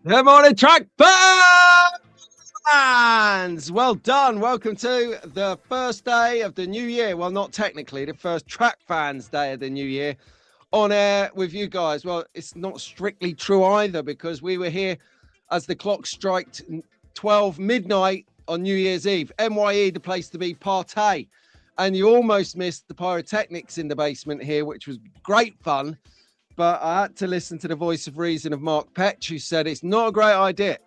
Good morning, track fans! Well done. Welcome to the first day of the new year. Well, not technically, the first track fans day of the new year on air with you guys. Well, it's not strictly true either because we were here as the clock struck 12 midnight on New Year's Eve. NYE, the place to be, partay. And you almost missed the pyrotechnics in the basement here, which was great fun. But I had to listen to the voice of reason of Mark Petch, who said it's not a great idea.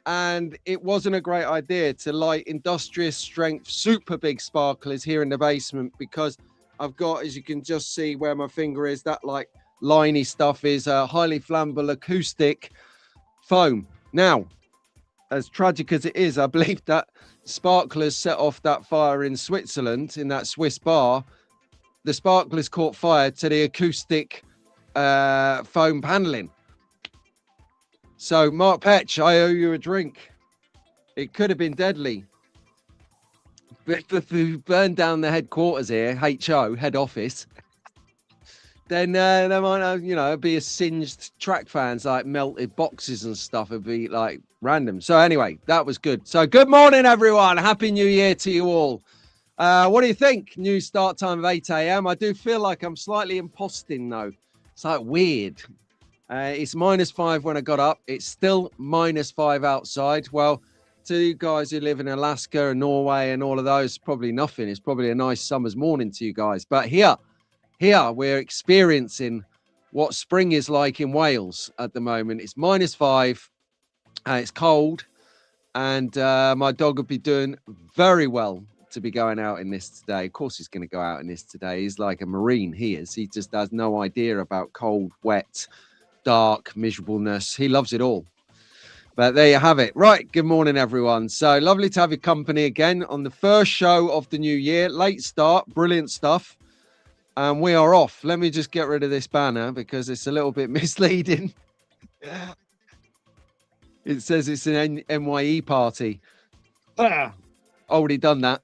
And it wasn't a great idea to light industrious strength, super big sparklers here in the basement because I've got, as you can just see where my finger is, that like liney stuff is a highly flammable acoustic foam. Now, as tragic as it is, I believe that sparklers set off that fire in Switzerland, in that Swiss bar. The sparklers caught fire to the acoustic foam paneling. So Mark Petch, I owe you a drink. It could have been deadly. But if we burned down the headquarters here, HO, head office, then there might be a singed track fans, like melted boxes and stuff. It'd be like random. So anyway, that was good. So good morning, everyone. Happy New Year to you all. What do you think? New start time of 8 a.m. I do feel like I'm slightly imposting though. It's like weird. It's -5 when I got up. It's still -5 outside. Well, to you guys who live in Alaska and Norway and all of those, probably nothing. It's probably a nice summer's morning to you guys. But here we're experiencing what spring is like in Wales at the moment. It's -5. It's cold. And my dog would be doing very well to be going out in this today. Of course he's going to go out in this today. He's like a Marine, he is. He just has no idea about cold, wet, dark, miserableness. He loves it all. But there you have it. Right, good morning, everyone. So lovely to have your company again on the first show of the new year. Late start, brilliant stuff. And we are off. Let me just get rid of this banner because it's a little bit misleading. It says it's an NYE party. Already done that.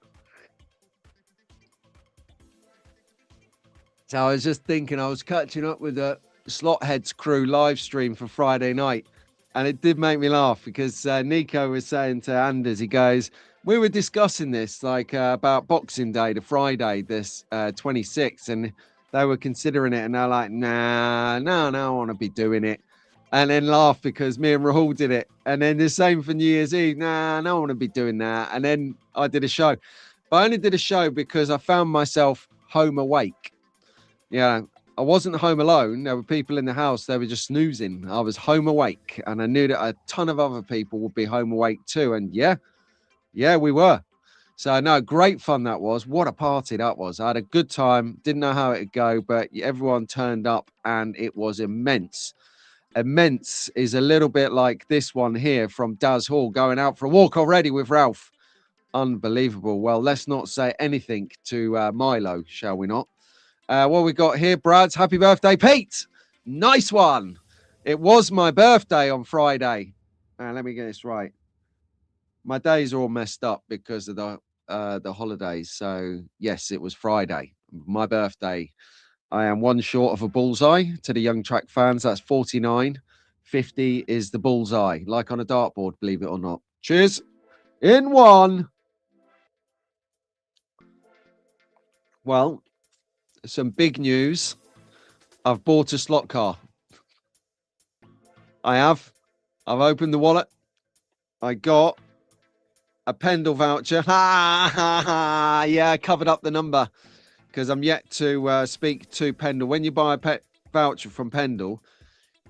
So I was just thinking, I was catching up with the Slotheads crew live stream for Friday night. And it did make me laugh because Nico was saying to Anders, he goes, we were discussing this like about Boxing Day, the Friday, this 26th. And they were considering it. And they're like, no, I want to be doing it. And then laugh because me and Rahul did it. And then the same for New Year's Eve. I don't want to be doing that. And then I did a show. But I only did a show because I found myself home awake. Yeah, I wasn't home alone. There were people in the house. They were just snoozing. I was home awake. And I knew that a ton of other people would be home awake too. And yeah, we were. So no, great fun that was. What a party that was. I had a good time. Didn't know how it'd go, but everyone turned up and it was immense. Immense is a little bit like this one here from Daz Hall, going out for a walk already with Ralph. Unbelievable. Well, let's not say anything to Milo, shall we not? What we got here, Brad's happy birthday, Pete. Nice one. It was my birthday on Friday. Let me get this right. My days are all messed up because of the holidays. So yes, it was Friday, my birthday. I am one short of a bullseye to the young track fans. That's 49. 50 is the bullseye, like on a dartboard, believe it or not. Cheers. In one. Well, some big news. I've bought a slot car. I have. I've opened the wallet. I got a Pendle voucher. Yeah, I covered up the number because I'm yet to speak to Pendle. When you buy a voucher from Pendle,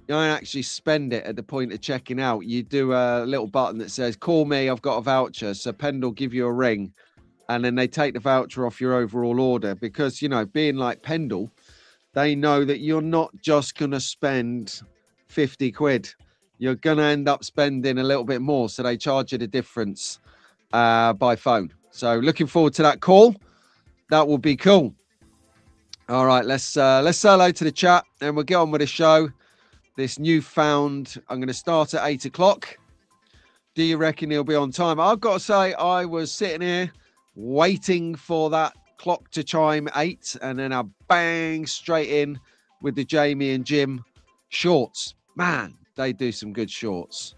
you don't actually spend it at the point of checking out. You do a little button that says, call me, I've got a voucher. So Pendle give you a ring. And then they take the voucher off your overall order because, you know, being like Pendle, they know that you're not just going to spend 50 quid. You're going to end up spending a little bit more. So they charge you the difference by phone. So looking forward to that call. That will be cool. All right, let's say hello to the chat and we'll get on with the show. This newfound, I'm going to start at 8 o'clock. Do you reckon he'll be on time? I've got to say, I was sitting here waiting for that clock to chime 8 and then I bang straight in with the Jamie and Jim shorts. Man, they do some good shorts.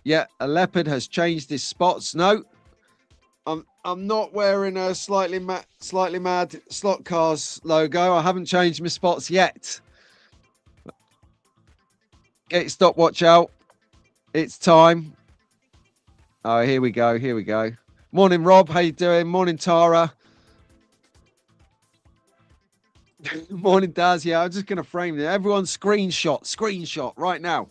Yeah, a leopard has changed his spots. No, I'm not wearing a slightly mad slot cars logo. I haven't changed my spots yet. Get your stopwatch out. It's time. Oh, here we go. Here we go. Morning, Rob. How you doing? Morning, Tara. Morning, Daz. Yeah, I'm just going to frame it. Everyone screenshot right now.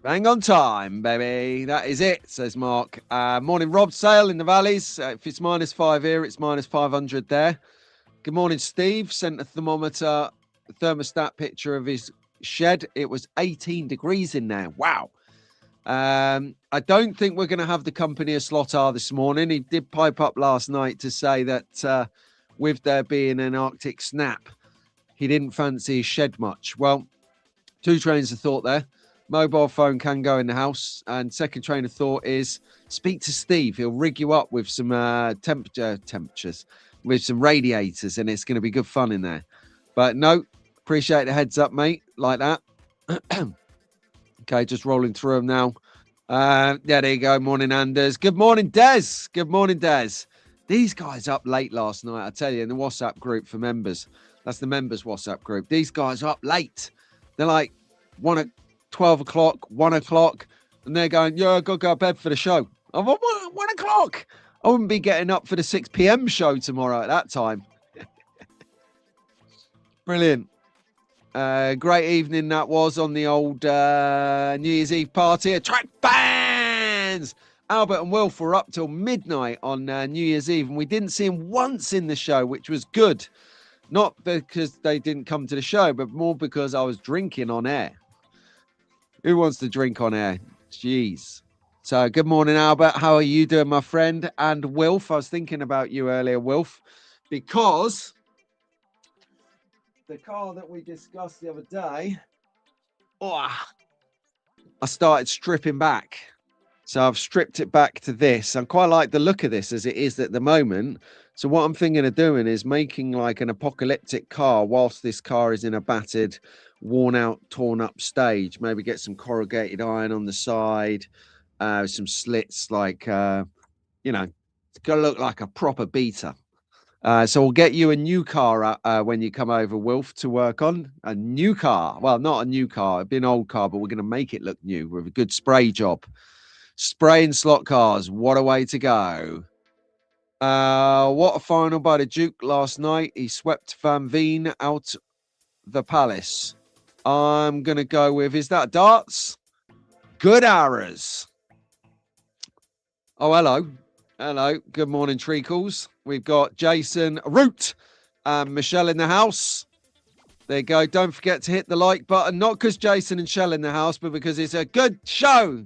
Bang on time, baby. That is it, says Mark. Morning, Rob. Sale in the valleys. If it's -5 here, it's -500 there. Good morning, Steve. Sent a thermostat picture of his shed. It was 18 degrees in there. Wow. I don't think we're going to have the company of Slotar this morning. He did pipe up last night to say that with there being an Arctic snap, he didn't fancy his shed much. Well, two trains of thought there. Mobile phone can go in the house. And second train of thought is speak to Steve. He'll rig you up with some temperatures, with some radiators, and it's going to be good fun in there. But no, appreciate the heads up, mate, like that. Okay, just rolling through them now. Yeah, there you go. Morning, Anders. Good morning, Des. Good morning, Des. These guys up late last night, I tell you, in the WhatsApp group for members. That's the members WhatsApp group. These guys are up late. They're like 12 o'clock, 1 o'clock, and they're going, yeah, I've got to go to bed for the show. I'm 1 o'clock. I wouldn't be getting up for the 6 p.m. show tomorrow at that time. Brilliant. Great evening that was on the old New Year's Eve party. Attract fans! Albert and Wilf were up till midnight on New Year's Eve, and we didn't see them once in the show, which was good. Not because they didn't come to the show, but more because I was drinking on air. Who wants to drink on air? Jeez. So good morning, Albert. How are you doing, my friend? And Wilf, I was thinking about you earlier, Wilf, because the car that we discussed the other day, I started stripping back. So I've stripped it back to this. I quite like the look of this as it is at the moment. So what I'm thinking of doing is making like an apocalyptic car whilst this car is in a battered, worn out, torn up stage. Maybe get some corrugated iron on the side, some slits like, you know, it's got to look like a proper beater. So we'll get you a new car when you come over, Wilf, to work on. A new car. Well, not a new car. It'd be an old car, but we're going to make it look new with a good spray job. Spray and slot cars. What a way to go. What a final by the Duke last night. He swept Van Veen out the palace. I'm going to go with, is that darts? Good arrows. Oh, hello. Hello. Good morning, Treacles. We've got Jason Root and Michelle in the house. There you go. Don't forget to hit the like button. Not because Jason and Shell in the house, but because it's a good show.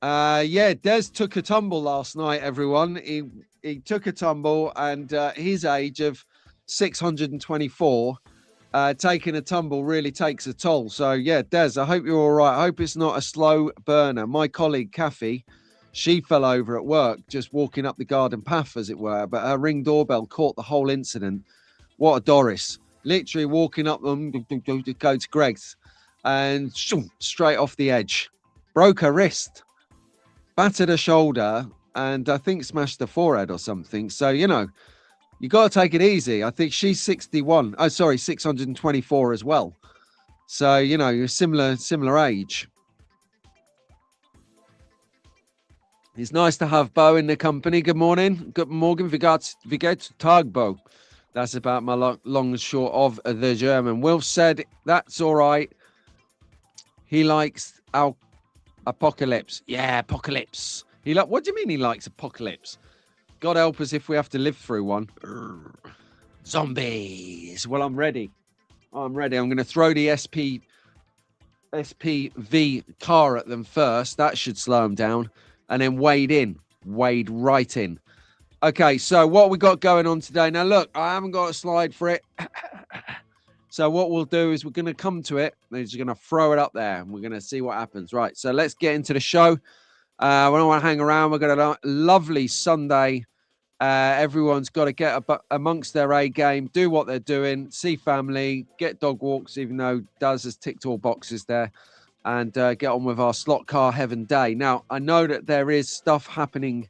Yeah, Des took a tumble last night, everyone. He took a tumble, and his age of 624, taking a tumble really takes a toll. So, yeah, Des, I hope you're all right. I hope it's not a slow burner. My colleague, Kathy, she fell over at work, just walking up the garden path, as it were, but her Ring doorbell caught the whole incident. What a Doris. Literally walking up them, go to Greg's, and straight off the edge. Broke her wrist, battered her shoulder, and I think smashed her forehead or something. So, you know, you got to take it easy. I think she's 61. Oh, sorry, 624 as well. So, you know, you're similar age. It's nice to have Bo in the company. Good morning. Good morning. Vi geht Tag, Bo. That's about my long and short of the German. Wilf said, that's all right. He likes our apocalypse. Yeah, apocalypse. What do you mean he likes apocalypse? God help us if we have to live through one. Zombies. Well, I'm ready. I'm ready. I'm going to throw the SPV car at them first. That should slow them down. And then wade right in. Okay, so what we got going on today? Now, look, I haven't got a slide for it. So what we'll do is we're going to come to it. We're just going to throw it up there, and we're going to see what happens. Right, so let's get into the show. We don't want to hang around. We've got a lovely Sunday. Everyone's got to get amongst their A game, do what they're doing, see family, get dog walks, even though Daz has ticked all boxes there. and get on with our slot car heaven day. Now, I know that there is stuff happening.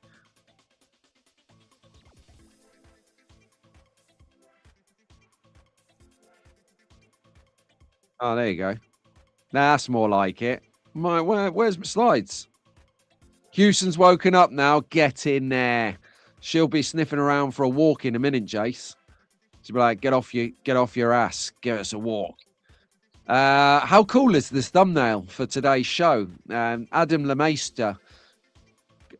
Oh, there you go. That's more like it. Where's my slides? Houston's woken up now. Get in there. She'll be sniffing around for a walk in a minute, Jace. She'll be like, get off your ass. Give us a walk. How cool is this thumbnail for today's show? Adam Lemeister,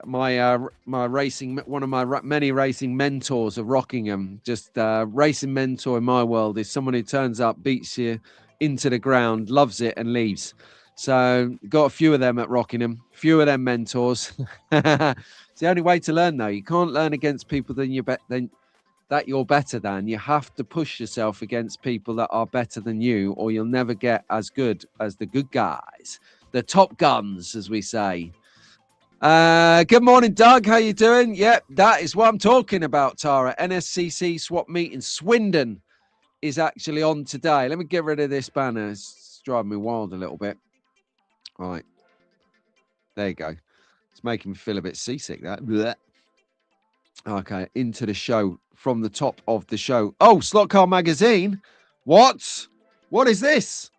one of my many racing mentors of Rockingham, just racing mentor in my world is someone who turns up, beats you into the ground, loves it, and leaves. So got a few of them at Rockingham, few of them mentors. It's the only way to learn, though. You can't learn against people that you're better than. You have to push yourself against people that are better than you, or you'll never get as good as the good guys, the top guns, as we say. Good morning, Doug. How you doing? Yep, that is what I'm talking about, Tara. NSCC Swap Meet in Swindon is actually on today. Let me get rid of this banner. It's driving me wild a little bit. All right. There you go. It's making me feel a bit seasick, that. Blech. Okay, into the show from the top of the show. Oh, Slot Car Magazine. What? What is this?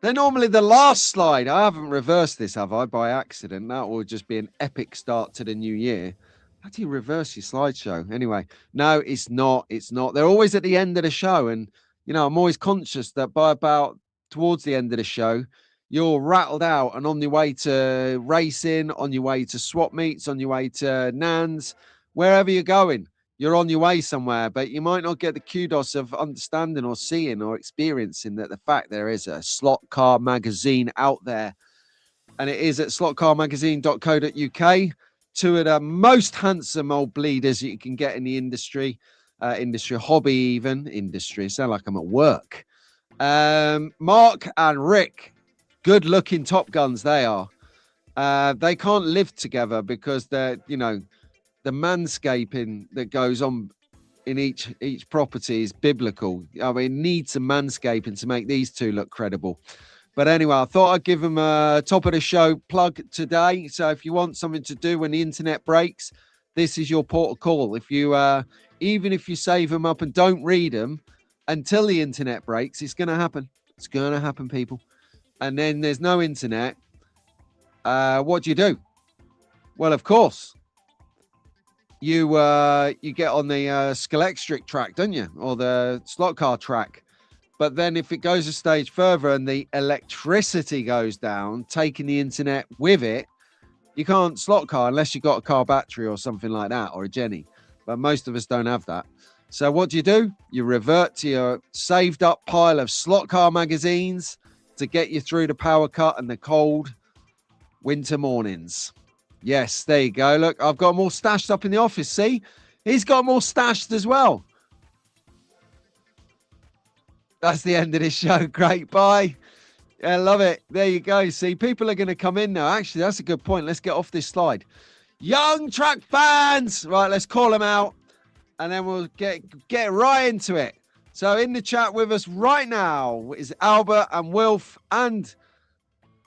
They're normally the last slide. I haven't reversed this, have I, by accident? That would just be an epic start to the new year. How do you reverse your slideshow? Anyway, no, it's not. It's not. They're always at the end of the show. And, you know, I'm always conscious that by about towards the end of the show, you're rattled out and on your way to racing, on your way to swap meets, on your way to Nans, wherever you're going. You're on your way somewhere, but you might not get the kudos of understanding or seeing or experiencing that the fact there is a slot car magazine out there. And it is at slotcarmagazine.co.uk. Two of the most handsome old bleeders you can get in the industry, hobby even, industry. Sound like I'm at work. Mark and Rick, good looking top guns they are. They can't live together because they're, you know, the manscaping that goes on in each property is biblical. I mean, need some manscaping to make these two look credible. But anyway, I thought I'd give them a top of the show plug today. So if you want something to do when the internet breaks, this is your port of call. If you, even if you save them up and don't read them until the internet breaks, it's going to happen. It's going to happen, people. And then there's no internet. What do? Well, of course, you get on the Scalextric track, don't you? Or the slot car track. But then if it goes a stage further and the electricity goes down, taking the internet with it, you can't slot car unless you've got a car battery or something like that, or a Jenny. But most of us don't have that. So what do? You revert to your saved up pile of slot car magazines to get you through the power cut and the cold winter mornings. Yes, there you go. Look, I've got them all stashed up in the office. See? He's got them all stashed as well. That's the end of this show. Great. Bye. Yeah, love it. There you go. See, people are going to come in now. Actually, that's a good point. Let's get off this slide. Young track fans. Right, let's call them out. And then we'll get right into it. So in the chat with us right now is Albert and Wilf and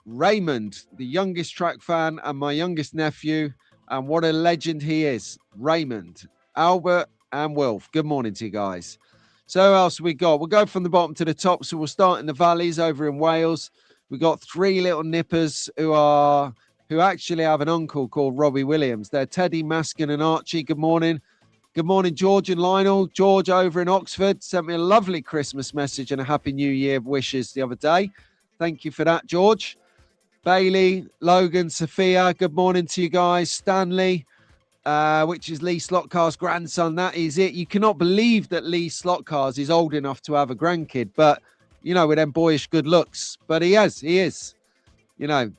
Raymond, the youngest track fan and my youngest nephew. And what a legend he is. Raymond, Albert and Wilf. Good morning to you guys. So who else we got? We'll go from the bottom to the top. So we'll start in the valleys over in Wales. We got three little nippers who actually have an uncle called Robbie Williams. They're Teddy, Maskin and Archie. Good morning. Good morning, George and Lionel. George over in Oxford sent me a lovely Christmas message and a Happy New Year wishes the other day. Thank you for that, George. Bailey, Logan, Sophia, good morning to you guys. Stanley, which is Lee Slotcar's grandson. That is it. You cannot believe that Lee Slotcar's is old enough to have a grandkid, but, you know, with them boyish good looks. But he is. You know,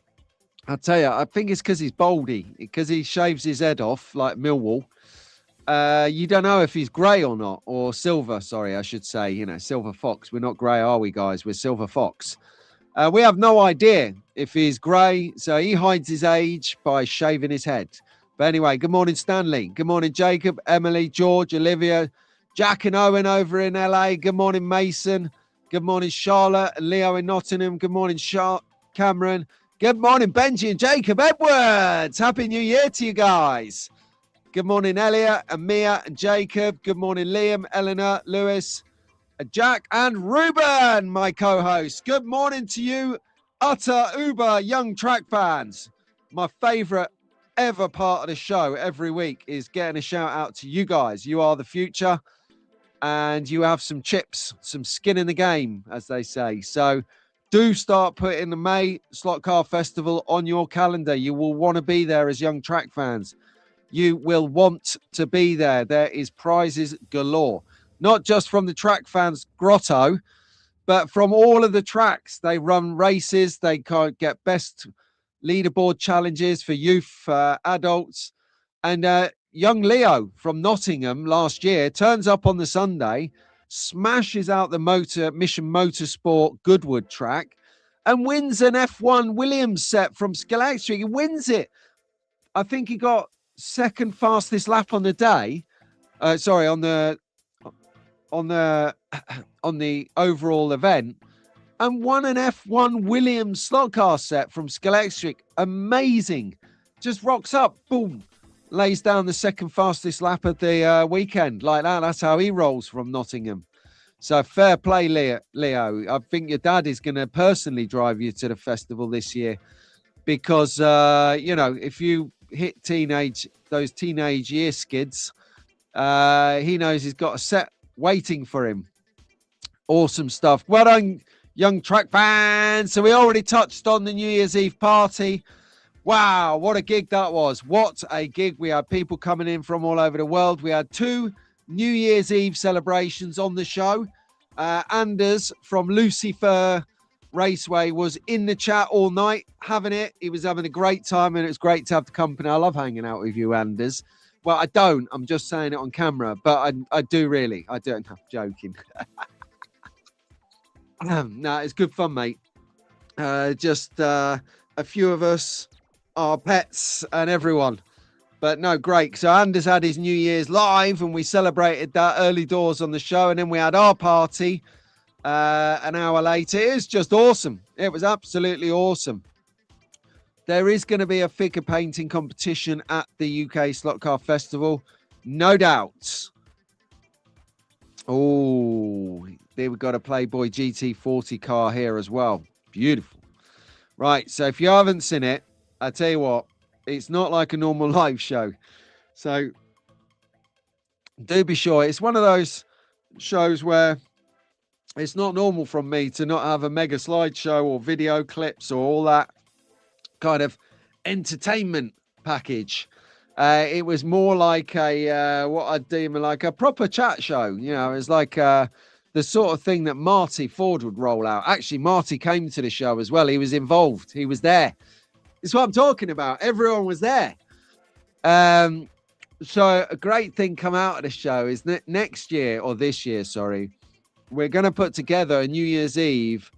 I'll tell you, I think it's because he's baldy, because he shaves his head off like Millwall. You don't know if he's grey or not, or silver, sorry, I should say, you know, silver fox. We're not grey, are we, guys? We're silver fox. We have no idea if he's grey, so he hides his age by shaving his head. But anyway, good morning, Stanley. Good morning, Jacob, Emily, George, Olivia, Jack and Owen over in LA. Good morning, Mason. Good morning, Charlotte and Leo in Nottingham. Good morning, Cameron. Good morning, Benji and Jacob Edwards. Happy New Year to you guys. Good morning, Elliot and Mia and Jacob. Good morning, Liam, Eleanor, Lewis, Jack and Ruben, my co-host. Good morning to you, utter uber young track fans. My favourite ever part of the show every week is getting a shout out to you guys. You are the future and you have some chips, some skin in the game, as they say. So do start putting the May Slot Car Festival on your calendar. You will want to be there as young track fans. You will want to be there. There is prizes galore, not just from the track fans grotto, but from all of the tracks. They run races. They can't get best leaderboard challenges for youth, adults. And young Leo from Nottingham last year turns up on the Sunday, smashes out the Mission Motorsport Goodwood track and wins an F1 Williams set from Scalextric. He wins it. I think he got second fastest lap on the day. On the overall event, and won an F1 Williams slot car set from Scalextric. Amazing. Just rocks up, boom, lays down the second fastest lap of the weekend like that. That's how he rolls from Nottingham. So fair play, Leo. I think your dad is going to personally drive you to the festival this year because, if you hit those teenage year skids, he knows he's got a set waiting for him. Awesome stuff. Well done, young track fans. So we already touched on the New Year's Eve party. Wow, what a gig that was. What a gig. We had people coming in from all over the world. We had 2 New Year's Eve celebrations on the show. Anders from Lucifer Raceway was in the chat all night, having it. He was having a great time, and it was great to have the company. I love hanging out with you, Anders. Well, I don't. I'm just saying it on camera, but I do really. I don't. I'm joking. No, it's good fun, mate. Just a few of us, our pets, and everyone. But no, great. So Anders had his New Year's live, and we celebrated that early doors on the show, and then we had our party an hour later. It was just awesome. It was absolutely awesome. There is going to be a figure painting competition at the UK Slot Car Festival, no doubt. Oh, there we've got a Playboy GT40 car here as well. Beautiful. Right, so if you haven't seen it, I tell you what, it's not like a normal live show. So do be sure. It's one of those shows where it's not normal from me to not have a mega slideshow or video clips or all that kind of entertainment package. It was more like what I'd deem like a proper chat show. It's like the sort of thing that Marty Ford would roll out. Actually, Marty came to the show as well. He was involved. He was there. It's what I'm talking about. Everyone was there. So a great thing come out of the show is that next year, or this year, sorry, we're going to put together a New Year's Eve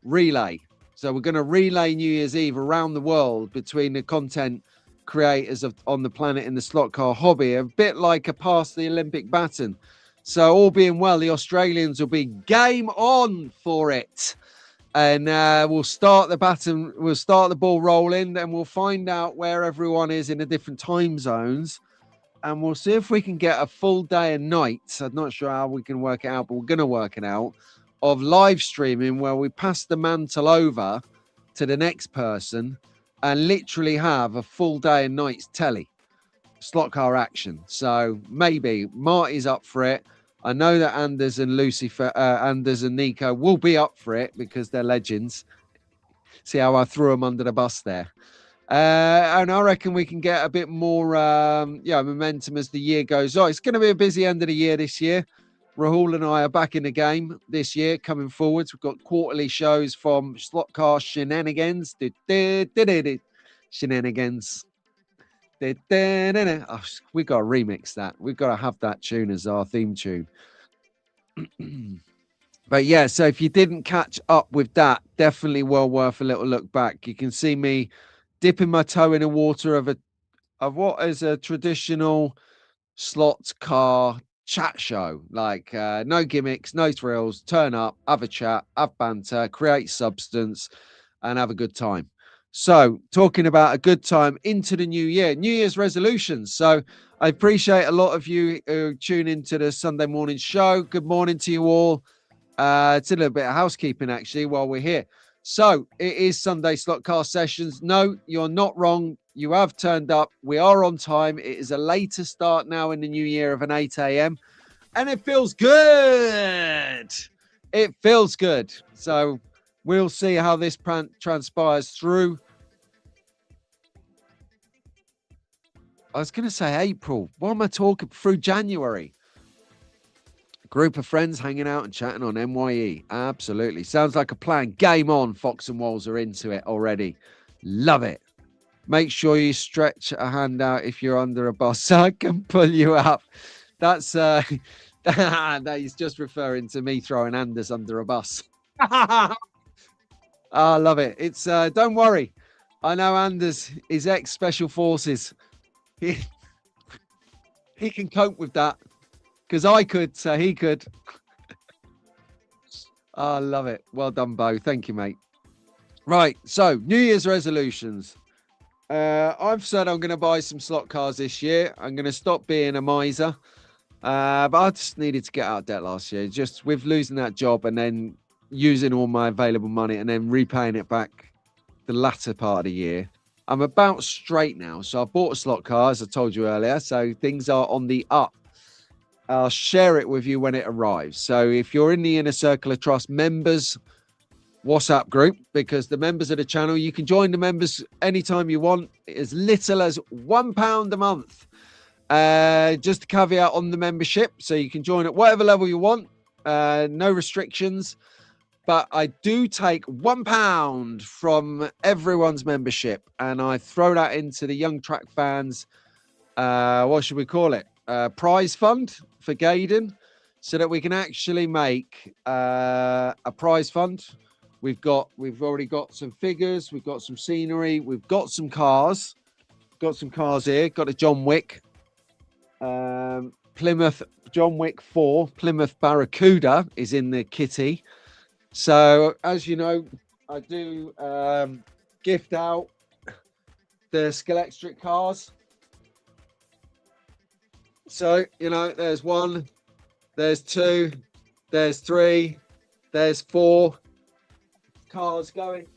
relay. So we're going to relay New Year's Eve around the world between the content creators on the planet in the slot car hobby, a bit like a pass the Olympic baton. So all being well, the Australians will be game on for it. And we'll start the ball rolling, then we'll find out where everyone is in the different time zones. And we'll see if we can get a full day and night. I'm not sure how we can work it out, but we're going to work it out, of live streaming where we pass the mantle over to the next person and literally have a full day and night's telly slot car action. So maybe Marty's up for it. I know that Anders and Anders and Nico will be up for it because they're legends. See how I threw them under the bus there. And I reckon we can get a bit more momentum as the year goes on. It's going to be a busy end of the year this year. Rahul and I are back in the game this year coming forwards. We've got quarterly shows from Slot Car Shenanigans. Shenanigans. Oh, we've got to remix that. We've got to have that tune as our theme tune. But yeah, so if you didn't catch up with that, definitely well worth a little look back. You can see me dipping my toe in the water of what is a traditional slot car chat show. Like no gimmicks, no thrills, turn up, have a chat, have banter, create substance, and have a good time. So, talking about a good time into the new year, New Year's resolutions. So, I appreciate a lot of you who tune into the Sunday morning show. Good morning to you all. It's a little bit of housekeeping actually while we're here. So, it is Sunday Slotcast sessions. No, you're not wrong. You have turned up. We are on time. It is a later start now in the new year of an 8 a.m. and it feels good. It feels good. So, we'll see how this transpires through. I was going to say April. What am I talking through January? A group of friends hanging out and chatting on MYE. Absolutely. Sounds like a plan. Game on. Fox and Walls are into it already. Love it. Make sure you stretch a hand out if you're under a bus so I can pull you up. That's he's just referring to me throwing Anders under a bus. I love it. It's don't worry. I know Anders is ex-Special Forces. He can cope with that because I could, so he could. I love it. Well done, Bo. Thank you, mate. Right. So, New Year's resolutions. I've said I'm going to buy some slot cars this year. I'm going to stop being a miser. But I just needed to get out of debt last year. Just with losing that job and then using all my available money and then repaying it back the latter part of the year. I'm about straight now. So I bought a slot car, as I told you earlier. So things are on the up. I'll share it with you when it arrives. So if you're in the Inner Circle of Trust members WhatsApp group, because the members of the channel, you can join the members anytime you want, as little as £1 a month. Just a caveat on the membership. So you can join at whatever level you want. No restrictions. But I do take £1 from everyone's membership and I throw that into the Young Track Fans, what should we call it? Prize fund for Gaydon, so that we can actually make a prize fund. We've already got some figures, we've got some scenery, we've got some cars. Got some cars here, got a John Wick. Plymouth John Wick 4, Plymouth Barracuda is in the kitty. So, as you know, I do gift out the Scalextric cars. So, you know, there's 1, there's 2, there's 3, there's 4 cars going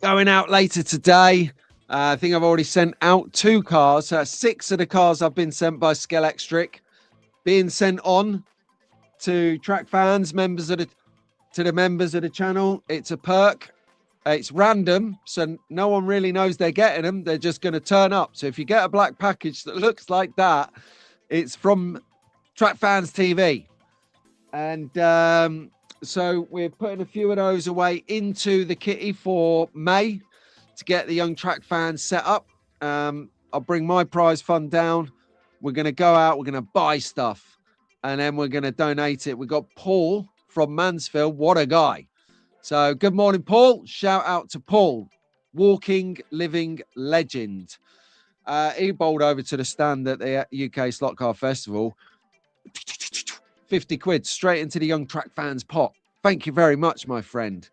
out later today. I think I've already sent out 2 cars. So that's 6 of the cars I've been sent by Scalextric being sent on to track fans, to the members of the channel. It's a perk. It's random, so no one really knows they're getting them. They're just going to turn up. So if you get a black package that looks like that, it's from Track Fans TV. And so we're putting a few of those away into the kitty for May to get the Young Track Fans set up. I'll bring my prize fund down. We're going to go out. We're going to buy stuff. And then we're going to donate it. We've got Paul from Mansfield. What a guy. So good morning, Paul. Shout out to Paul, walking, living legend. He bowled over to the stand at the UK Slot Car Festival. 50 quid straight into the Young Track Fans pot. Thank you very much, my friend.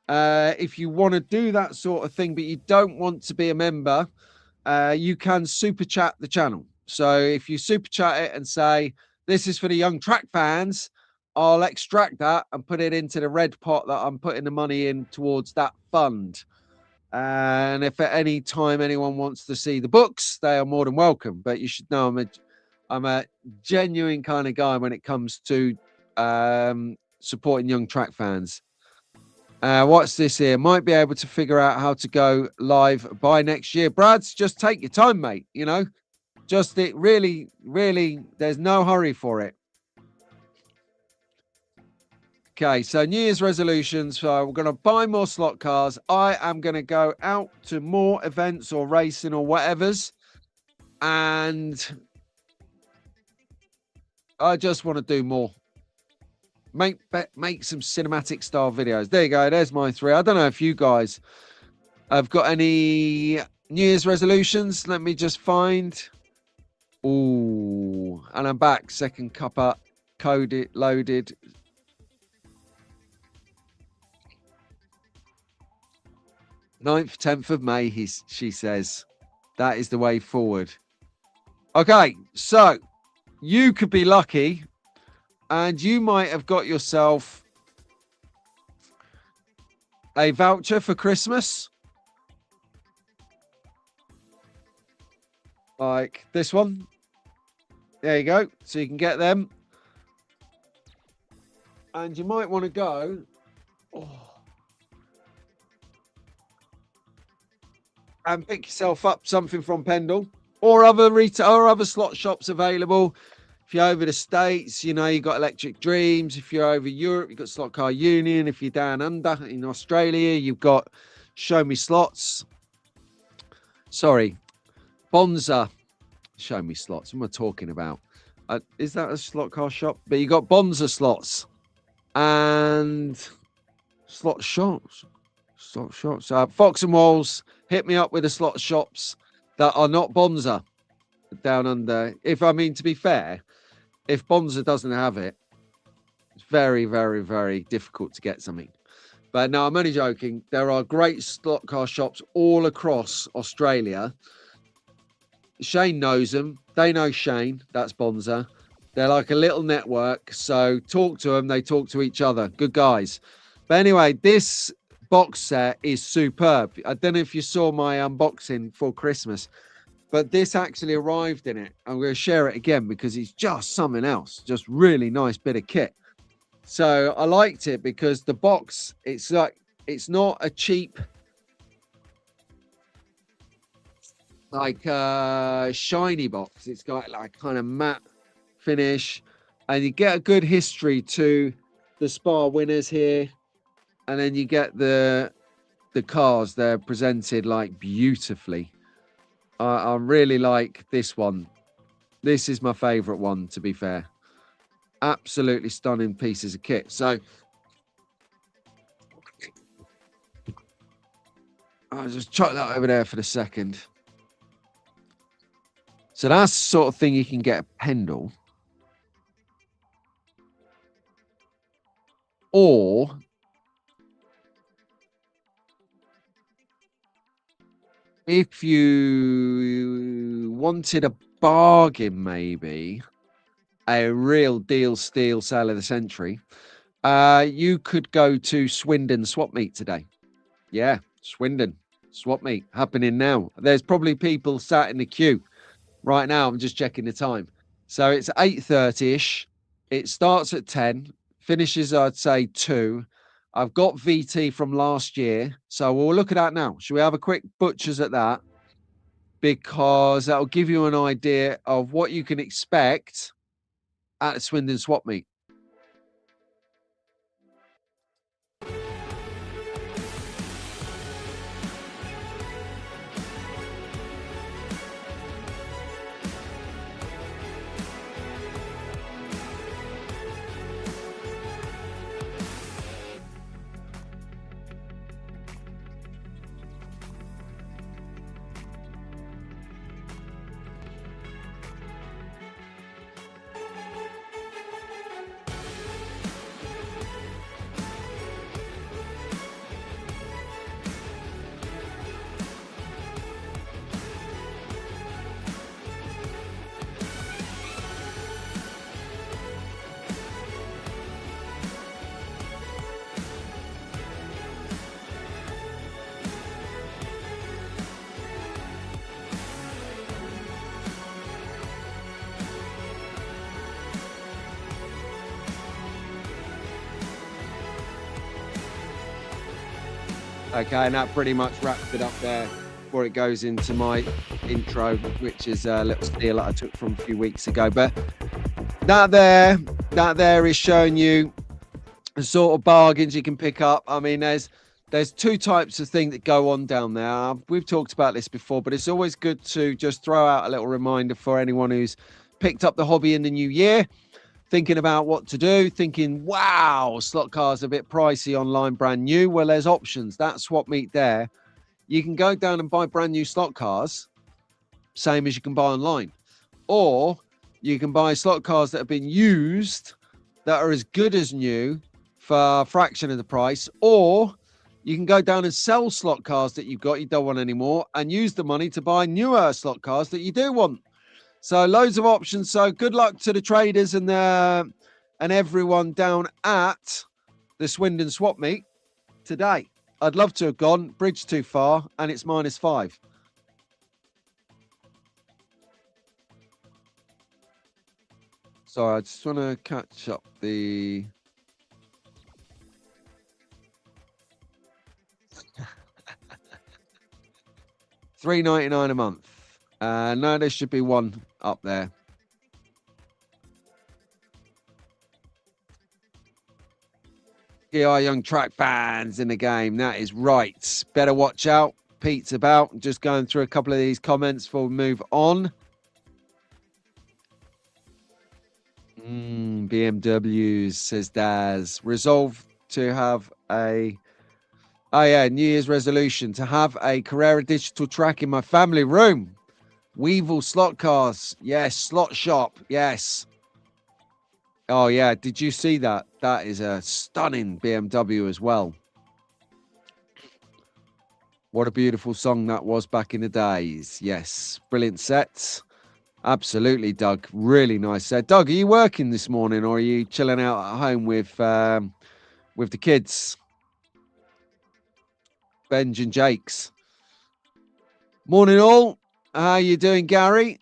If you want to do that sort of thing, but you don't want to be a member, you can super chat the channel. So if you super chat it and say, this is for the Young Track Fans, I'll extract that and put it into the red pot that I'm putting the money in towards that fund. And if at any time anyone wants to see the books, they are more than welcome. But you should know I'm a genuine kind of guy when it comes to supporting Young Track Fans. What's this here? Might be able to figure out how to go live by next year. Brad's, just take your time, mate. You know, just it really, there's no hurry for it. Okay, so New Year's resolutions. So we're going to buy more slot cars. I am going to go out to more events or racing or whatever's. And I just want to do more. Make some cinematic style videos. There you go. There's my 3. I don't know if you guys have got any New Year's resolutions. Let me just find. Oh, and I'm back. Second cuppa, coded, loaded. 9th, 10th of May, she says. That is the way forward. Okay, so you could be lucky and you might have got yourself a voucher for Christmas. Like this one. There you go. So you can get them. And you might want to go. And pick yourself up something from Pendle or other retail or other slot shops available. If you're over the States, you know, you've got Electric Dreams. If you're over Europe, you've got Slot Car Union. If you're down under in Australia, you've got Show Me Slots. Sorry, Bonza. Show Me Slots. What am I talking about? Is that a slot car shop? But you got Bonza Slots and slot shops. Slot shops. Fox and Walls. Hit me up with the slot shops that are not Bonza down under. To be fair, if Bonza doesn't have it, it's very, very, very difficult to get something. But no, I'm only joking. There are great slot car shops all across Australia. Shane knows them. They know Shane. That's Bonza. They're like a little network. So talk to them. They talk to each other. Good guys. But anyway, this box set is superb. I don't know if you saw my unboxing for Christmas, but this actually arrived in it. I'm going to share it again because it's just something else. Just really nice bit of kit. So I liked it because the box, it's not a cheap, shiny box. It's got like kind of matte finish and you get a good history to the Spa winners here. And then you get the cars. They're presented like beautifully. I really like this one. This is my favorite one, to be fair. Absolutely stunning pieces of kit. So I'll just chuck that over there for the second. So that's the sort of thing you can get at Pendle. Or if you wanted a bargain, maybe a real deal steal sale of the century, you could go to Swindon Swap Meet today. Yeah, Swindon Swap Meet happening now. There's probably people sat in the queue right now. I'm just checking the time. So it's 8:30ish. It starts at 10, finishes, I'd say, 2. I've got VT from last year, so we'll look at that now. Should we have a quick butchers at that? Because that'll give you an idea of what you can expect at the Swindon Swap Meet. Okay, and that pretty much wraps it up there before it goes into my intro, which is a little steal that I took from a few weeks ago. But that there is showing you the sort of bargains you can pick up. I mean, there's two types of thing that go on down there. We've talked about this before, but it's always good to just throw out a little reminder for anyone who's picked up the hobby in the new year, thinking about what to do, thinking, wow, slot cars are a bit pricey online, brand new. Well, there's options. That Swap Meet there, you can go down and buy brand new slot cars, same as you can buy online. Or you can buy slot cars that have been used that are as good as new for a fraction of the price. Or You can go down and sell slot cars that you've got, you don't want anymore, and use the money to buy newer slot cars that you do want. So loads of options. So good luck to the traders and everyone down at the Swindon Swap Meet today. I'd love to have gone. Bridge too far, and it's -5. Sorry, I just want to catch up the... $3.99 a month. No, there should be one up there. GI Young track fans in the game. That is right. Better watch out. Pete's about. Just going through a couple of these comments before we move on. BMWs, says Daz. Resolve to have a... Oh, yeah, New Year's resolution. To have a Carrera digital track in my family room. Weevil slot cars. Yes. Slot shop. Yes. Oh, yeah. Did you see that? That is a stunning BMW as well. What a beautiful song that was back in the days. Yes. Brilliant sets. Absolutely, Doug. Really nice set. Doug, are you working this morning or are you chilling out at home with the kids? Benj and Jakes. Morning, all. How you doing, Gary?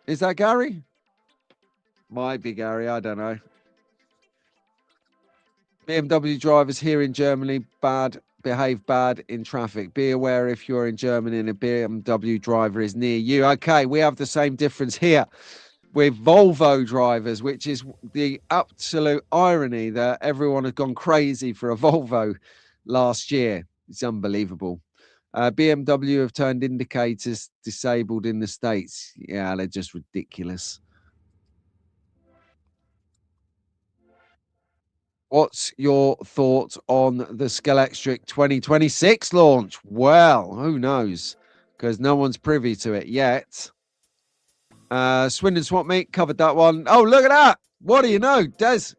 Is that Gary? Might be Gary. I don't know. BMW drivers here in Germany behave bad in traffic. Be aware if you're in Germany and a BMW driver is near you. Okay, we have the same difference here with Volvo drivers, which is the absolute irony that everyone has gone crazy for a Volvo last year. It's unbelievable. BMW have turned indicators disabled in the States. Yeah, they're just ridiculous. What's your thoughts on the Scalextric 2026 launch? Well, who knows? Because no one's privy to it yet. Swindon Swap Meet, covered that one. Oh, look at that. What do you know? Des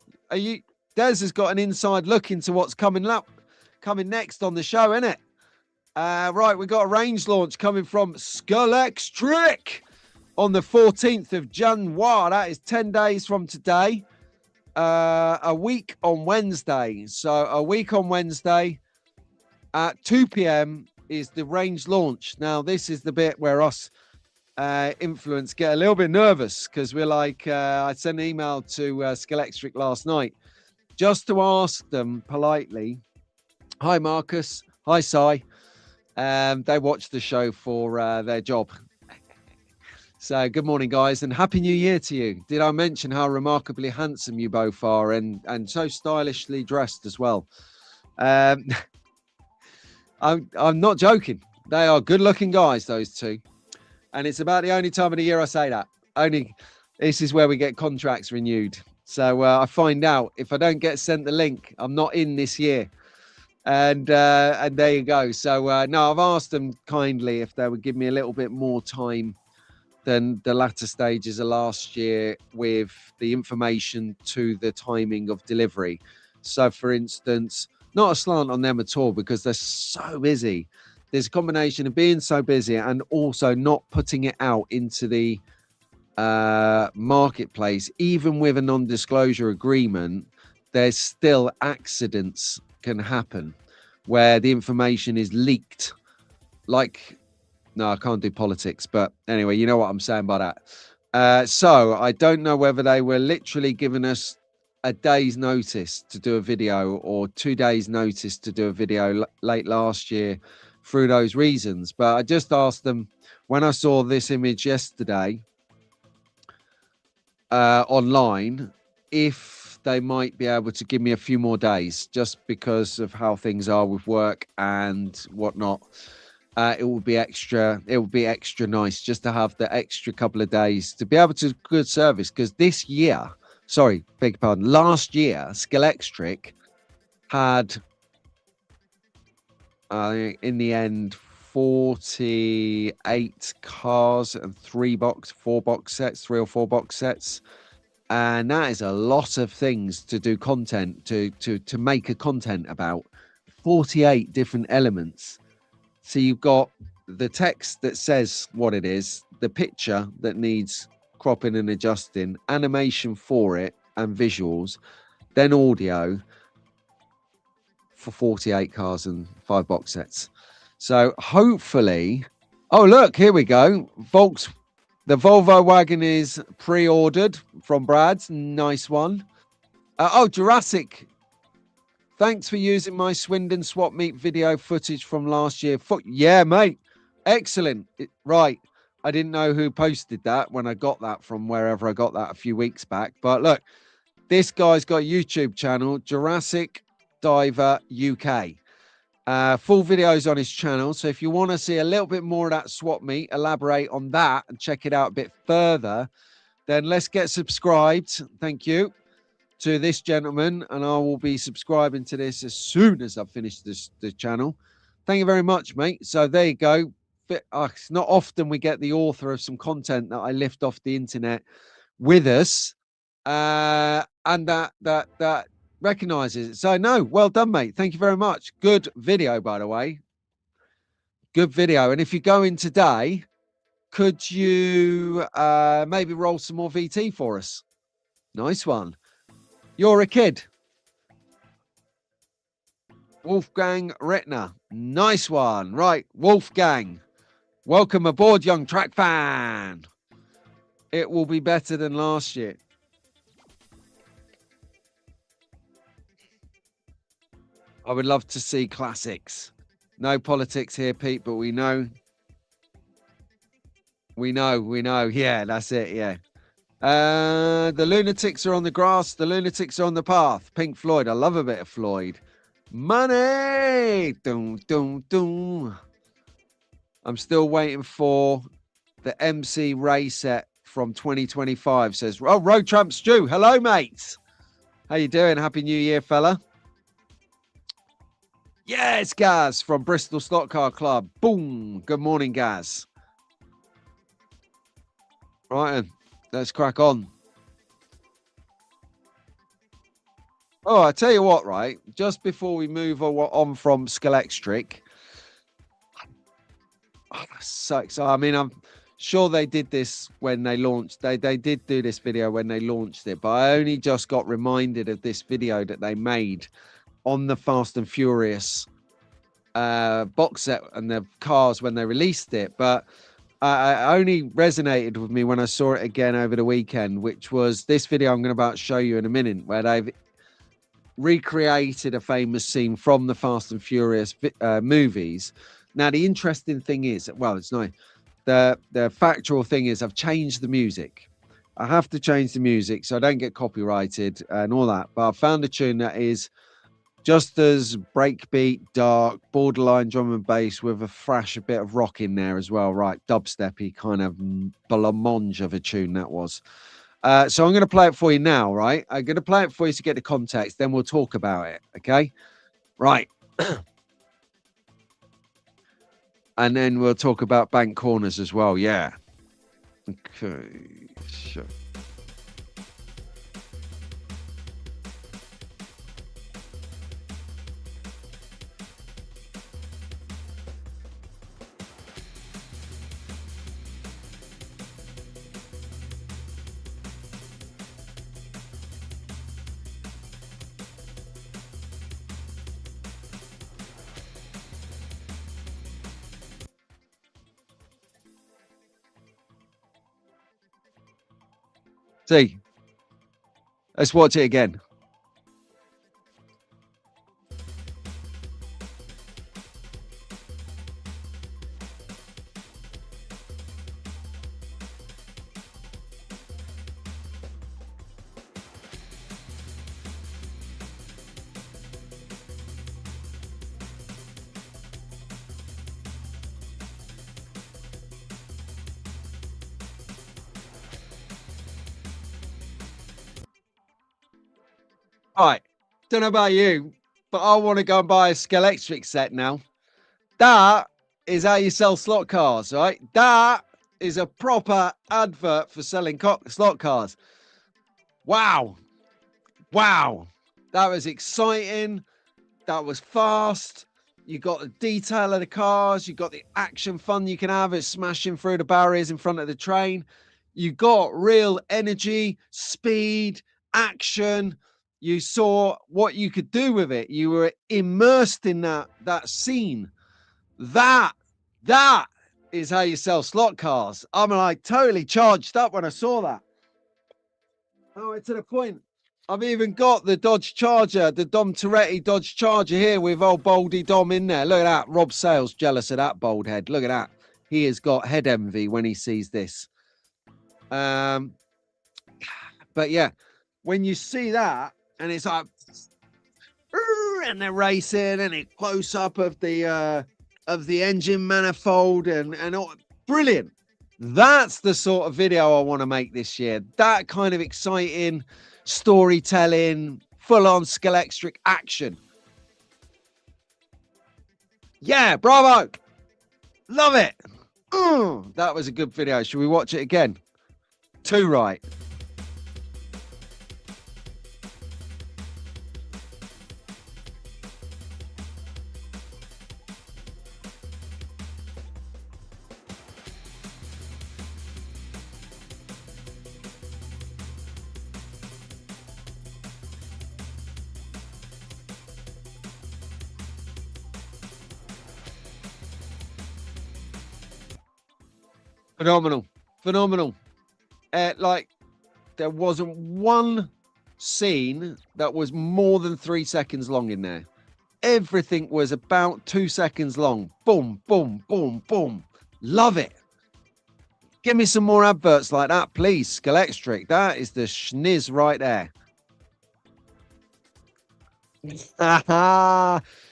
has got an inside look into what's coming next on the show, innit? Right, we've got a range launch coming from Scalextric on the 14th of January. That is 10 days from today. A week on Wednesday. So a week on Wednesday at 2 p.m. is the range launch. Now, this is the bit where us influence get a little bit nervous because we're like, I sent an email to Scalextric last night just to ask them politely, hi, Marcus. Hi, Si. They watch the show for their job. So good morning, guys, and Happy New Year to you. Did I mention how remarkably handsome you both are and so stylishly dressed as well? I'm not joking. They are good-looking guys, those two. And it's about the only time of the year I say that. This is where we get contracts renewed. So I find out if I don't get sent the link, I'm not in this year. And there you go. So no, I've asked them kindly if they would give me a little bit more time than the latter stages of last year with the information to the timing of delivery. So, for instance, not a slant on them at all because they're so busy. There's a combination of being so busy and also not putting it out into the marketplace. Even with a non-disclosure agreement, there's still accidents can happen where the information is leaked. Like, no, I can't do politics, but anyway, you know what I'm saying by that. So I don't know whether they were literally giving us a day's notice to do a video or 2 days notice to do a video late last year through those reasons. But I just asked them when I saw this image yesterday online, if they might be able to give me a few more days just because of how things are with work and whatnot. It will be extra nice just to have the extra couple of days to be able to good service, because this year, sorry, beg your pardon, last year, Scalextric had, in the end, 48 cars and 3 or 4 box sets. And that is a lot of things to do content, to make a content about 48 different elements. So you've got the text that says what it is, the picture that needs cropping and adjusting, animation for it, and visuals, then audio for 48 cars and 5 box sets. So hopefully, oh look, here we go. The Volvo wagon is pre-ordered from Brad's. Nice one. Oh, Jurassic. Thanks for using my Swindon Swap Meet video footage from last year. Yeah, mate. Excellent. Right. I didn't know who posted that when I got that from wherever I got that a few weeks back. But look, this guy's got a YouTube channel, Jurassic Diver UK. Full videos on his channel. So if you want to see a little bit more of that swap meet, elaborate on that and check it out a bit further, then let's get subscribed. Thank you to this gentleman, and I will be subscribing to this as soon as I've finished the channel. Thank you very much, mate. So there you go. It's not often we get the author of some content that I lift off the internet with us, and that recognizes it. So no, well done, mate. Thank you very much. Good video, by the way. Good video. And if you go in today, could you maybe roll some more VT for us? Nice one. You're a kid. Wolfgang Rettner. Nice one. Right, Wolfgang. Welcome aboard, young track fan. It will be better than last year. I would love to see classics. No politics here, Pete, but we know. Yeah, that's it, yeah. The lunatics are on the grass. The lunatics are on the path. Pink Floyd. I love a bit of Floyd. Money. Doom, doom, doom. I'm still waiting for the MC Ray set from 2025. Says, oh, Road Tramp Stew. Hello, mates. How you doing? Happy New Year, fella. Yeah, it's Gaz from Bristol Slot Car Club. Boom. Good morning, Gaz. Right, then. Let's crack on. Oh, I tell you what, right? Just before we move on from Scalextric, so I mean, I'm sure they did this when they launched. They did do this video when they launched it, but I only just got reminded of this video that they made on the Fast and Furious box set and the cars when they released it. But I only resonated with me when I saw it again over the weekend, which was this video I'm going to about show you in a minute, where they've recreated a famous scene from the Fast and Furious movies. Now, the interesting thing is, well, it's nice. The factual thing is I've changed the music. I have to change the music so I don't get copyrighted and all that. But I found a tune that is just as breakbeat, dark, borderline drum and bass with a thrash, a bit of rock in there as well. Right, dubsteppy kind of blancmange of a tune that was. So I'm going to play it for you now, right? I'm going to play it for you to get the context, then we'll talk about it, okay? Right. And then we'll talk about bank corners as well, yeah. Okay, so... See, let's watch it again. All right, don't know about you, but I want to go and buy a Scalextric set now. That is how you sell slot cars, right? That is a proper advert for selling slot cars. Wow. Wow. That was exciting. that was fast. You got the detail of the cars. You got the action fun you can have. It's smashing through the barriers in front of the train. You got real energy, speed, action. You saw what you could do with it. You were immersed in that scene. That is how you sell slot cars. I'm like totally charged up when I saw that. Oh, to the point. I've even got the Dodge Charger, the Dom Toretto Dodge Charger here with old Baldy Dom in there. Look at that. Rob Sales jealous of that bald head. Look at that. He has got head envy when he sees this. But yeah, when you see that and it's like, and they're racing and it close up of the engine manifold and all, brilliant. That's the sort of video I want to make this year. That kind of exciting storytelling, full-on Scalextric action. Yeah, bravo. Love it. That was a good video. Should we watch it again? 2 right. Phenomenal. Like, there wasn't one scene that was more than 3 seconds long in there. Everything was about 2 seconds long. Boom, boom, boom, boom. Love it. Give me some more adverts like that, please. Scalextric. That is the schniz right there.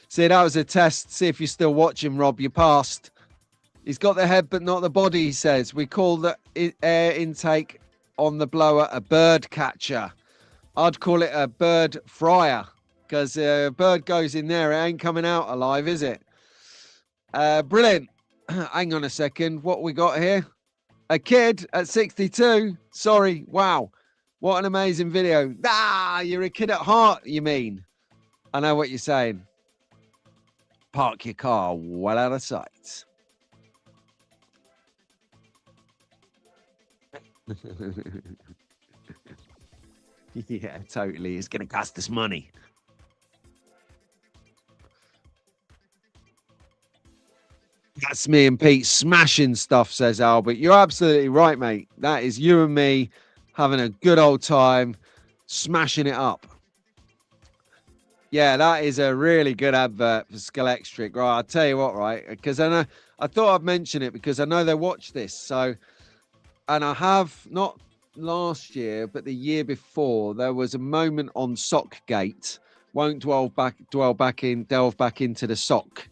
See, that was a test. See if you're still watching, Rob. You passed. He's got the head, but not the body, he says. We call the air intake on the blower a bird catcher. I'd call it a bird fryer, because a bird goes in there, it ain't coming out alive, is it? Brilliant. Hang on a second. What we got here? A kid at 62. Sorry. Wow. What an amazing video. You're a kid at heart, you mean? I know what you're saying. Park your car well out of sight. Yeah, totally. It's going to cost us money. That's me and Pete smashing stuff, says Albert. You're absolutely right, mate. That is you and me having a good old time, smashing it up. Yeah, that is a really good advert for Scalextric. Right, I'll tell you what, right? Because I thought I'd mention it because I know they watch this. So, and I have not last year, but the year before, there was a moment on Sockgate. Won't delve back into the socks,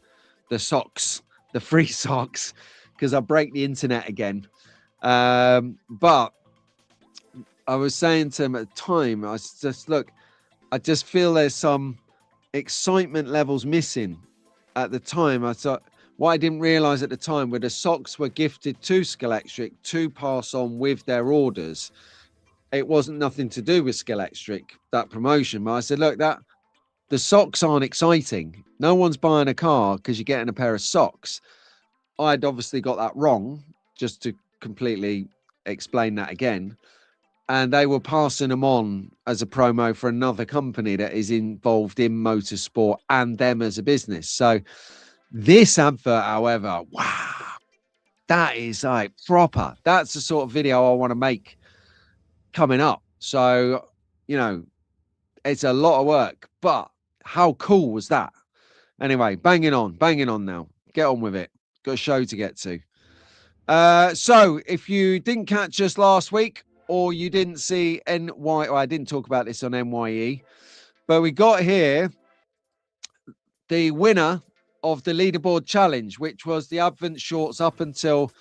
the free socks, because I break the internet again. But I was saying to him at the time, I just feel there's some excitement levels missing at the time. I thought what I didn't realize at the time were the socks were gifted to Scalextric to pass on with their orders. It wasn't nothing to do with Scalextric, that promotion. But I said, look, the socks aren't exciting. No one's buying a car because you're getting a pair of socks. I'd obviously got that wrong, just to completely explain that again. And they were passing them on as a promo for another company that is involved in motorsport and them as a business. So this advert, however, wow, that is like proper. That's the sort of video I want to make coming up. So, you know, it's a lot of work, but how cool was that? Anyway, banging on now. Get on with it. Got a show to get to. So if you didn't catch us last week, or you didn't see I didn't talk about this on NYE, but we got here the winner of the leaderboard challenge, which was the Advent shorts up until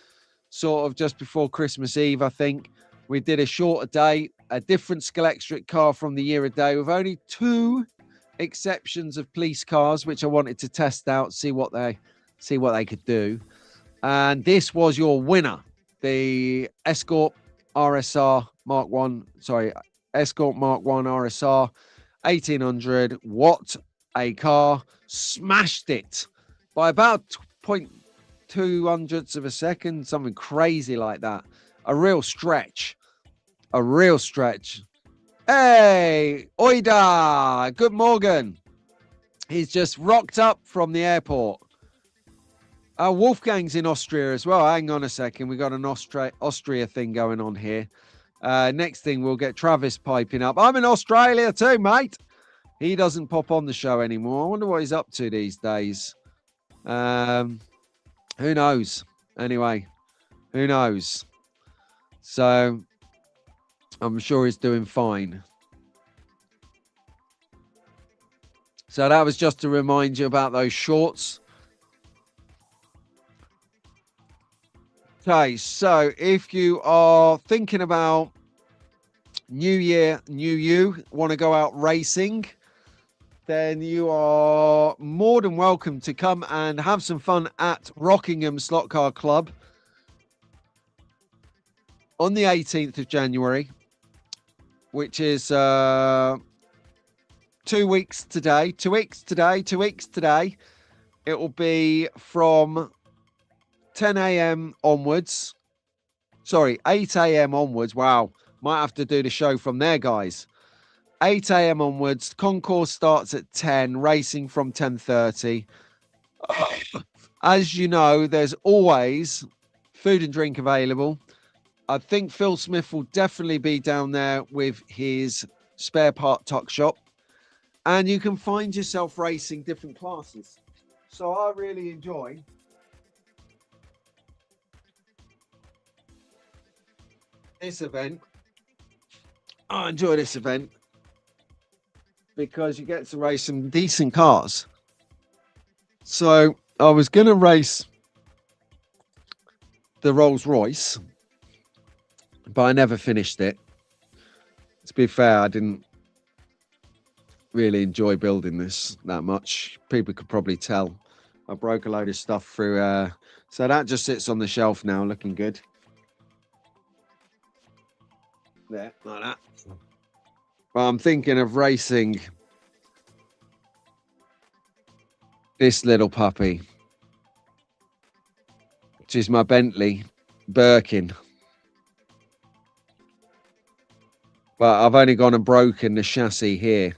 sort of just before Christmas Eve, I think. We did a shorter day, a different Scalextric car from the year a day, with only 2 exceptions of police cars, which I wanted to test out, see what they could do. And this was your winner, the Escort RSR Mark 1, Escort Mark 1 RSR 1800 watt a car, smashed it by about 0.2 of a second, something crazy like that. A real stretch. A real stretch. Hey, Oida, good morning. He's just rocked up from the airport. Wolfgang's in Austria as well. Hang on a second. We got an Austria thing going on here. Next thing, we'll get Travis piping up. I'm in Australia too, mate. He doesn't pop on the show anymore. I wonder what he's up to these days. Who knows? Anyway, who knows? So I'm sure he's doing fine. So that was just to remind you about those shorts. Okay, so if you are thinking about New Year, New You, want to go out racing, then you are more than welcome to come and have some fun at Rockingham Slot Car Club on the 18th of January, which is 2 weeks today. 2 weeks today. 2 weeks today. It will be from 10 a.m. onwards. Sorry, 8 a.m. onwards. Wow. Might have to do the show from there, guys. 8 a.m. onwards. Concourse starts at 10. Racing from 10:30. As you know, there's always food and drink available. I think Phil Smith will definitely be down there with his spare part tuck shop. And you can find yourself racing different classes. So I really enjoy this event. I enjoy this event because you get to race some decent cars. So I was going to race the Rolls Royce, but I never finished it. To be fair, I didn't really enjoy building this that much. People could probably tell. I broke a load of stuff through. So that just sits on the shelf now, looking good. There, like that. Well, I'm thinking of racing this little puppy, which is my Bentley Birkin. But I've only gone and broken the chassis here.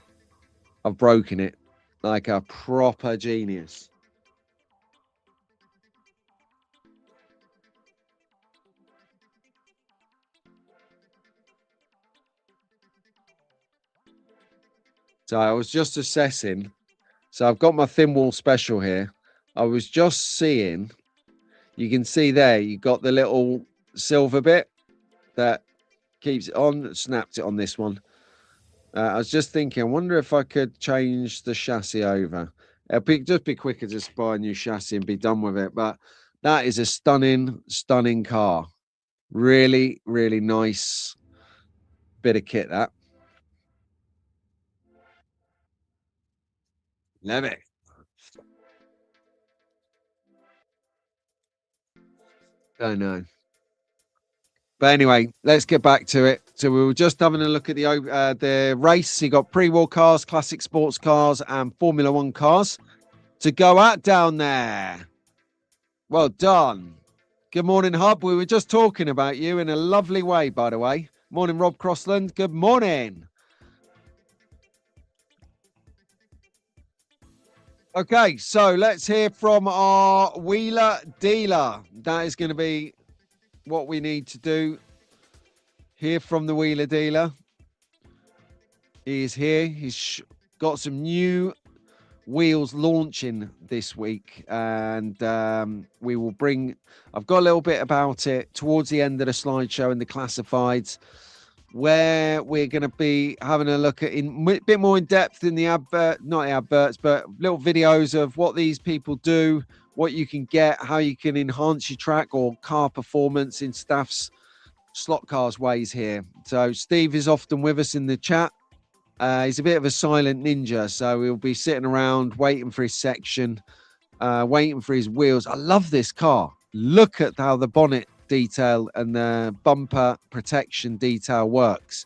I've broken it like a proper genius. So I was just assessing. So I've got my thin wall special here. I was just seeing, you can see there, you got the little silver bit that keeps it on, snapped it on this one. I was just thinking, I wonder if I could change the chassis over. It'd just be quicker to buy a new chassis and be done with it. But that is a stunning, stunning car. Really, really nice bit of kit, that. Love it. Don't know. But anyway, let's get back to it. So we were just having a look at the race. You got pre-war cars, classic sports cars, and Formula One cars to go at down there. Well done. Good morning, Hub. We were just talking about you in a lovely way, by the way. Morning, Rob Crossland. Good morning. Okay, so let's hear from our wheeler dealer. That is going to be what we need to do. Hear from the wheeler dealer. He is here. He's got some new wheels launching this week, and we will bring, I've got a little bit about it towards the end of the slideshow in the classifieds, where we're going to be having a look at in a bit more in depth in the not the adverts, but little videos of what these people do, what you can get, how you can enhance your track or car performance in Staff's Slot Cars ways here. So Steve is often with us in the chat. He's a bit of a silent ninja, so he'll be sitting around waiting for his section, waiting for his wheels. I love this car. Look at how the bonnet detail and the bumper protection detail works.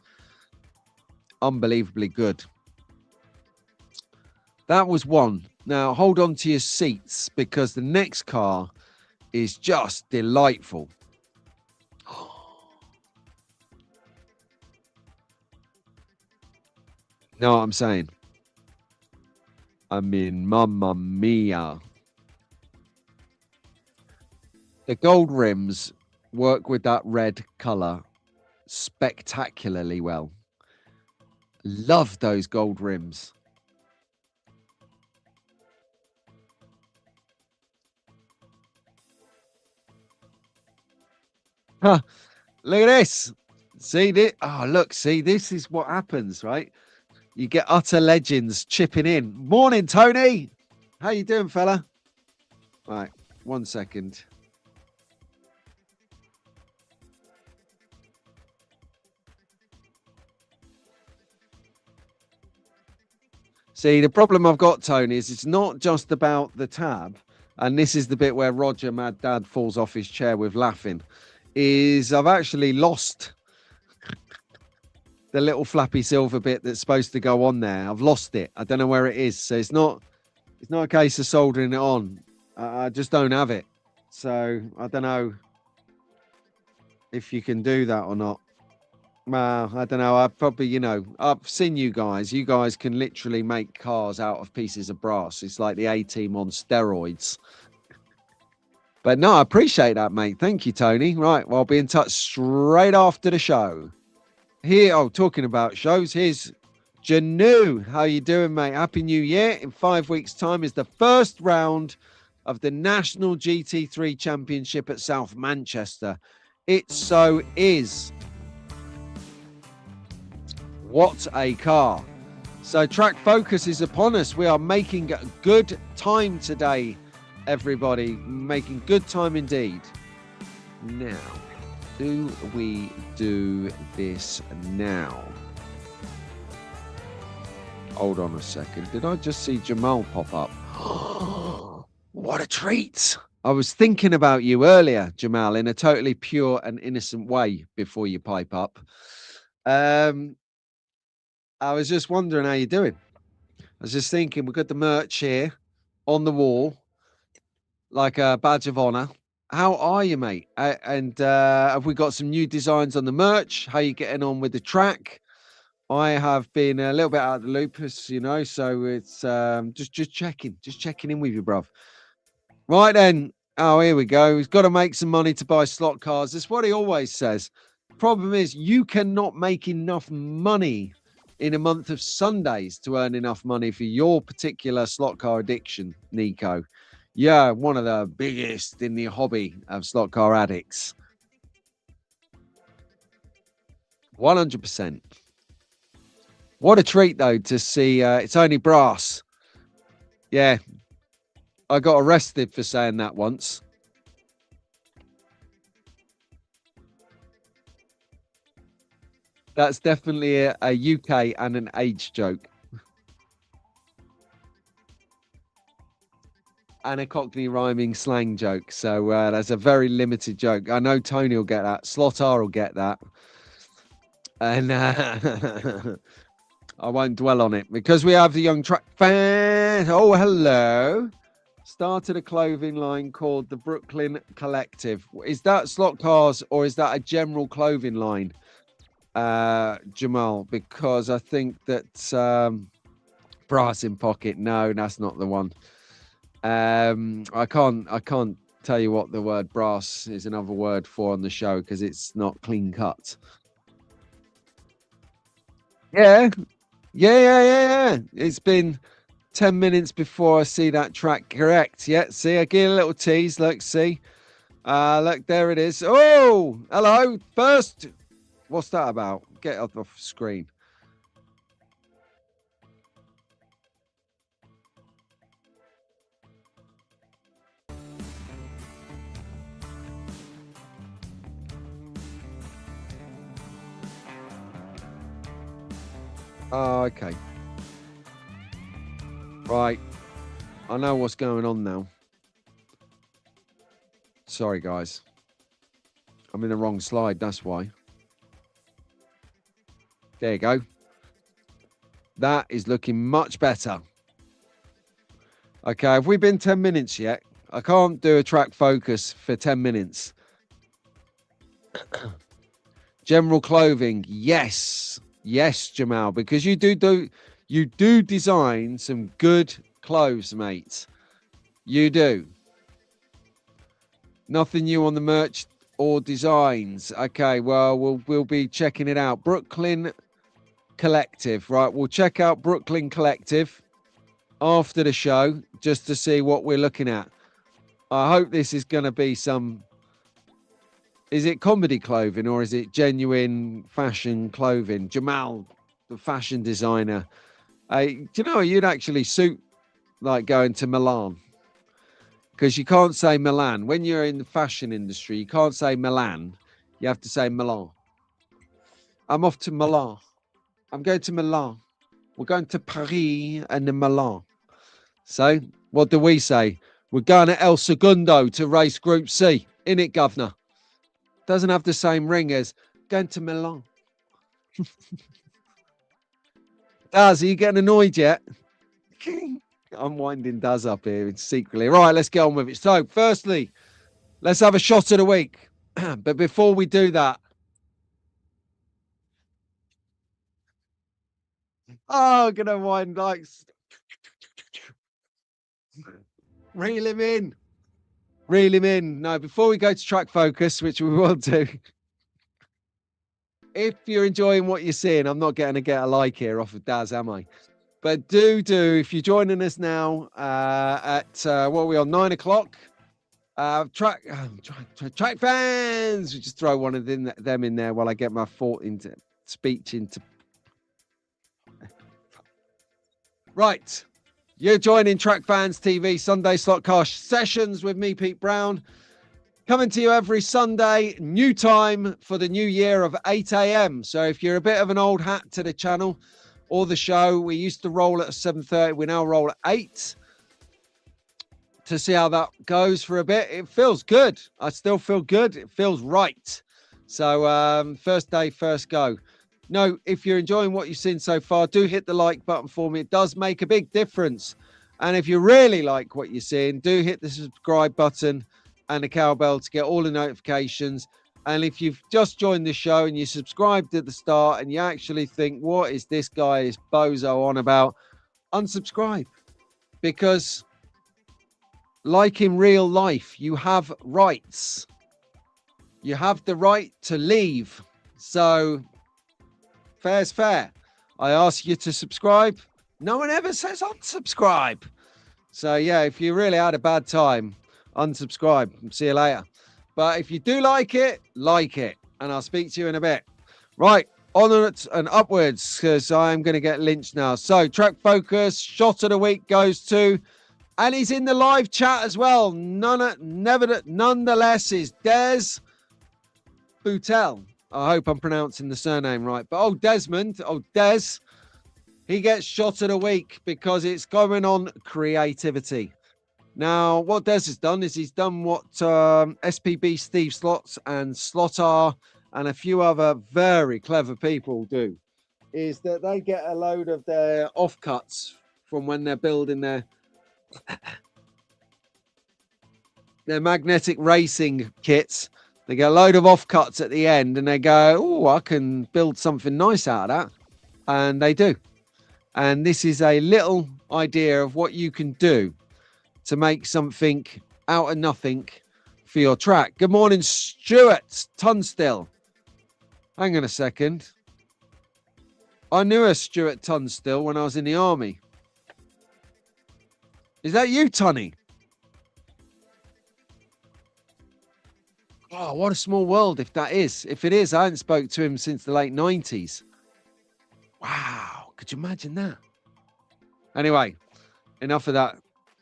Unbelievably good. That was one. Now hold on to your seats because the next car is just delightful. Know what I'm saying? I mean, mamma mia. The gold rims work with that red colour spectacularly well. Love those gold rims. Huh. Look at this. See this? Oh, look, see, this is what happens, right? You get utter legends chipping in. Morning, Tony. How you doing, fella? Right, 1 second. See, the problem I've got, Tony, is it's not just about the tab, and this is the bit where Roger, Mad Dad, falls off his chair with laughing, is I've actually lost the little flappy silver bit that's supposed to go on there. I've lost it. I don't know where it is. So it's not a case of soldering it on. I just don't have it. So I don't know if you can do that or not. Well, I don't know. I've probably, I've seen you guys. You guys can literally make cars out of pieces of brass. It's like the A-Team on steroids. But no, I appreciate that, mate. Thank you, Tony. Right, well, I'll be in touch straight after the show. Here, talking about shows, here's Janu. How you doing, mate? Happy New Year. In 5 weeks' time is the first round of the National GT3 Championship at South Manchester. It so is. What a car. So Track Focus is upon us. We are making good time today, everybody. Making good time indeed. Now, do we do this now? Hold on a second. Did I just see Jamal pop up? What a treat. I was thinking about you earlier, Jamal, in a totally pure and innocent way before you pipe up. I was just wondering how you're doing. I was just thinking, we've got the merch here on the wall, like a badge of honor. How are you, mate? And have we got some new designs on the merch? How are you getting on with the track? I have been a little bit out of the loop, as you know, so it's just checking in with you, bruv. Right then. Oh, here we go. He's got to make some money to buy slot cars. That's what he always says. Problem is, you cannot make enough money in a month of Sundays to earn enough money for your particular slot car addiction, Nico. Yeah, one of the biggest in the hobby of slot car addicts. 100%. What a treat, though, to see It's Only Brass. Yeah, I got arrested for saying that once. That's definitely a UK and an age joke. And a Cockney rhyming slang joke. So that's a very limited joke. I know Tony will get that. Slotar will get that. And I won't dwell on it because we have the young track fan. Oh, hello. Started a clothing line called the Brooklyn Collective. Is that slot cars or is that a general clothing line, Jamal? Because I think that Brass in Pocket. No, that's not the one. I can't tell you what the word brass is another word for on the show because it's not clean cut. Yeah. It's been 10 minutes before I see that track correct. Yeah, see, I give a little tease. Look, see. Look, there it is. Oh, hello. First, what's that about? Get off the screen. Oh, okay. Right. I know what's going on now. Sorry, guys. I'm in the wrong slide. That's why. There you go. That is looking much better. Okay, have we been 10 minutes yet? I can't do a track focus for 10 minutes. General clothing, yes. Yes, Jamal, because you do design some good clothes, mate. You do. Nothing new on the merch or designs. Okay, well, we'll be checking it out. Brooklyn Collective, right? We'll check out Brooklyn Collective after the show just to see what we're looking at. I hope this is going to be some. Is it comedy clothing or is it genuine fashion clothing? Jamal, the fashion designer. Do you know you'd actually suit like going to Milan? Because you can't say Milan. When you're in the fashion industry, you can't say Milan. You have to say Milan. I'm off to Milan. I'm going to Milan. We're going to Paris and then Milan. So, what do we say? We're going to El Segundo to race Group C. In it, governor. Doesn't have the same ring as going to Milan. Daz, are you getting annoyed yet? I'm winding Daz up here secretly. Right, let's get on with it. So, firstly, let's have a shot of the week. But before we do that, I'm going to wind like... Reel him in. Reel him in. No, before we go to track focus, which we will do, if you're enjoying what you're seeing, I'm not going to get a like here off of Daz, am I? But if you're joining us now at, what are we on, 9 o'clock? Track fans, we just throw one of them in there while I get my speech into. Right. You're joining Track Fans TV Sunday Slot Car Sessions with me, Pete Brown. Coming to you every Sunday, new time for the new year of 8 a.m. So if you're a bit of an old hat to the channel or the show, we used to roll at 7:30. We now roll at 8 to see how that goes for a bit. It feels good. I still feel good. It feels right. So first day, first go. No, if you're enjoying what you've seen so far, do hit the like button for me. It does make a big difference. And if you really like what you're seeing, do hit the subscribe button and the cowbell to get all the notifications. And if you've just joined the show and you subscribed at the start and you actually think, what is this guy, this bozo on about? Unsubscribe. Because like in real life, you have rights. You have the right to leave. So fair's fair. I ask you to subscribe. No one ever says unsubscribe. So yeah, if you really had a bad time, unsubscribe. See you later. But if you do like it, and I'll speak to you in a bit. Right, onwards and upwards, because I'm going to get lynched now. So track focus, shot of the week goes to, and he's in the live chat as well. Nonetheless, is Des Boutel. I hope I'm pronouncing the surname right. But Des, he gets shot of the week because it's going on creativity. Now, what Des has done is he's done what SPB Steve Slots and Slotar and a few other very clever people do, is that they get a load of their offcuts from when they're building their magnetic racing kits. They get a load of offcuts at the end and they go, oh, I can build something nice out of that. And they do. And this is a little idea of what you can do to make something out of nothing for your track. Good morning, Stuart Tunstall. Hang on a second. I knew a Stuart Tunstall when I was in the army. Is that you, Tunny? Oh, what a small world if that is. If it is, I haven't spoke to him since the late 90s. Wow, could you imagine that? Anyway, enough of that.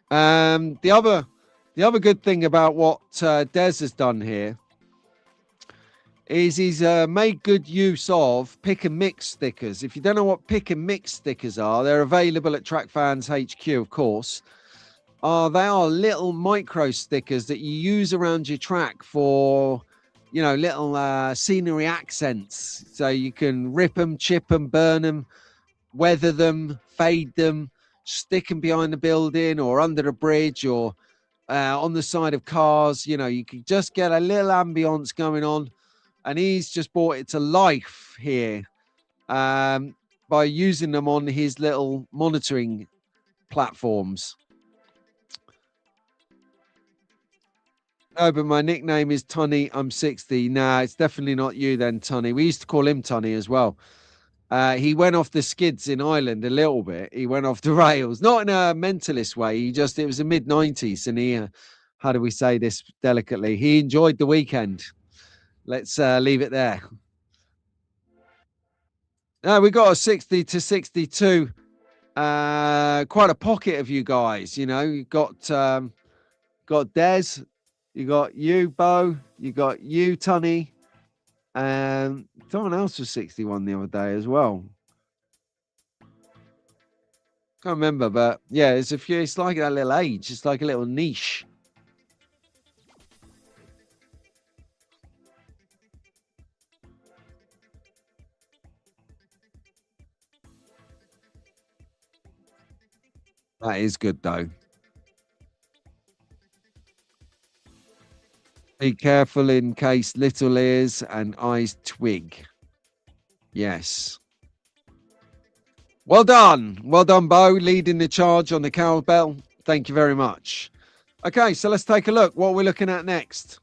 The other good thing about what Des has done here is he's made good use of pick and mix stickers. If you don't know what pick and mix stickers are, they're available at Track Fans HQ, of course. They are little micro stickers that you use around your track for, you know, little scenery accents. So you can rip them, chip them, burn them, weather them, fade them, sticking behind the building or under the bridge or on the side of cars. You know, you can just get a little ambience going on. And he's just brought it to life here by using them on his little monitoring platforms. No, but my nickname is Tunny. I'm 60. Nah, it's definitely not you then, Tunny. We used to call him Tunny as well. He went off the skids in Ireland a little bit. He went off the rails, not in a mentalist way. It was the mid 90s. And he, how do we say this delicately? He enjoyed the weekend. Let's leave it there. Now we got a 60 to 62. Quite a pocket of you guys. You know, you got Des, you got you, Bo, you got you, Tunny, and someone else was 61 the other day as well. Can't remember, but yeah, it's a few. It's like that little age. It's like a little niche. That is good though. Be careful in case little ears and eyes twig. Yes. Well done. Well done, Bo, leading the charge on the cowbell. Thank you very much. Okay, so let's take a look. What we're looking at next.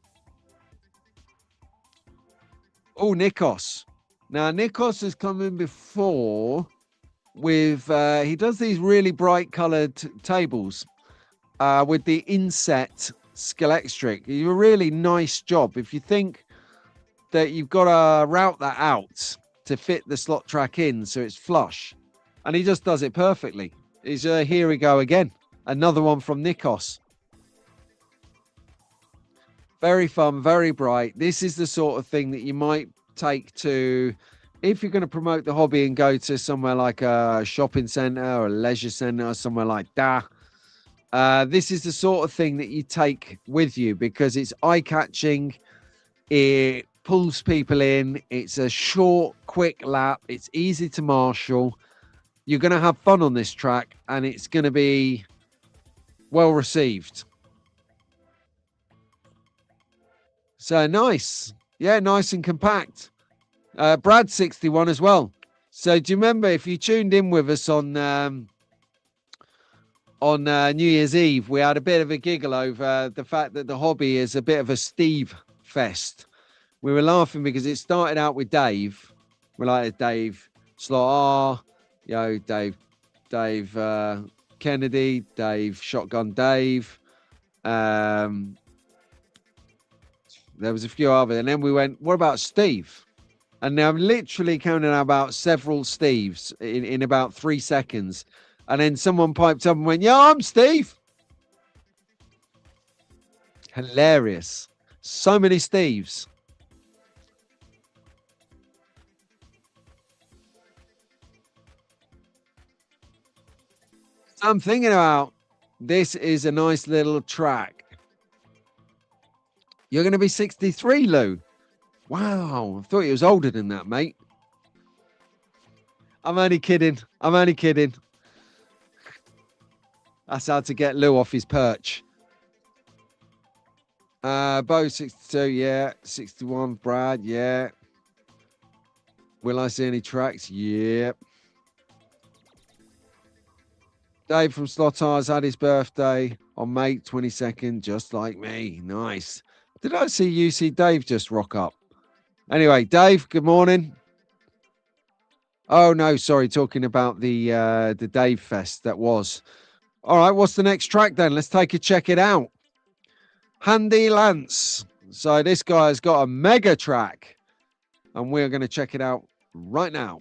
Oh, Nikos. Now, Nikos has come in before with, he does these really bright coloured tables with the inset Scalextric. You do a really nice job. If you think that you've got to route that out to fit the slot track in so it's flush, and he just does it perfectly. Here we go again. Another one from Nikos. Very fun, very bright. This is the sort of thing that you might take to, if you're going to promote the hobby and go to somewhere like a shopping centre or a leisure centre or somewhere like that. This is the sort of thing that you take with you because it's eye-catching. It pulls people in. It's a short, quick lap. It's easy to marshal. You're going to have fun on this track and it's going to be well received. So nice. Yeah, nice and compact. Brad 61 as well. So do you remember if you tuned in with us on New Year's Eve, we had a bit of a giggle over the fact that the hobby is a bit of a Steve fest. We were laughing because it started out with Dave. We're like Dave Slot R, Dave Kennedy, Dave Shotgun Dave. There was a few other, and then we went, what about Steve? And now I'm literally counting about several Steves in about 3 seconds. And then someone piped up and went, yeah, I'm Steve. Hilarious. So many Steves. So I'm thinking about, this is a nice little track. You're going to be 63, Lou. Wow. I thought you was older than that, mate. I'm only kidding. I'm only kidding. That's how to get Lou off his perch. Bo 62, yeah. 61, Brad, yeah. Will I see any tracks? Yeah. Dave from Slotars had his birthday on May 22nd, just like me. Nice. Did I see UC Dave just rock up? Anyway, Dave, good morning. Oh, no, sorry. Talking about the Dave Fest that was. All right, what's the next track then? Let's take a check it out. Handy Lance. So this guy has got a mega track, and we're going to check it out right now.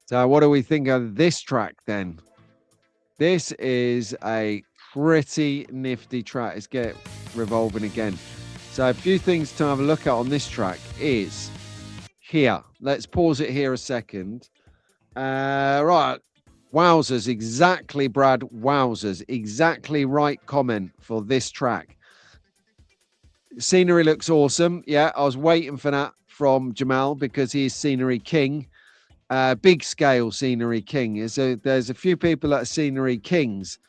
So what do we think of this track then? This is a pretty nifty track. Let's get revolving again. So a few things to have a look at on this track is here. Let's pause it here a second. Right. Wowzers. Exactly, Brad. Wowzers. Exactly right comment for this track. Scenery looks awesome. Yeah, I was waiting for that from Jamal because he's scenery king. Big scale scenery king. There's a few people that are scenery kings,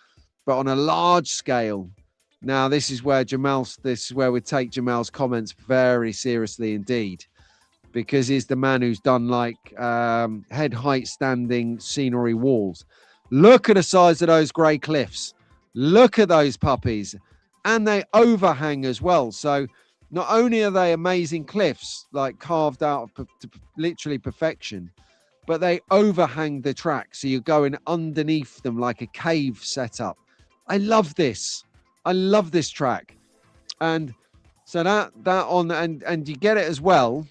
but on a large scale. Now, this is where we take Jamal's comments very seriously indeed, because he's the man who's done like head height standing scenery walls. Look at the size of those grey cliffs. Look at those puppies. And they overhang as well. So not only are they amazing cliffs, like carved out to literally perfection, but they overhang the track. So you're going underneath them like a cave setup. I love this. I love this track. And so that on, and you get it as well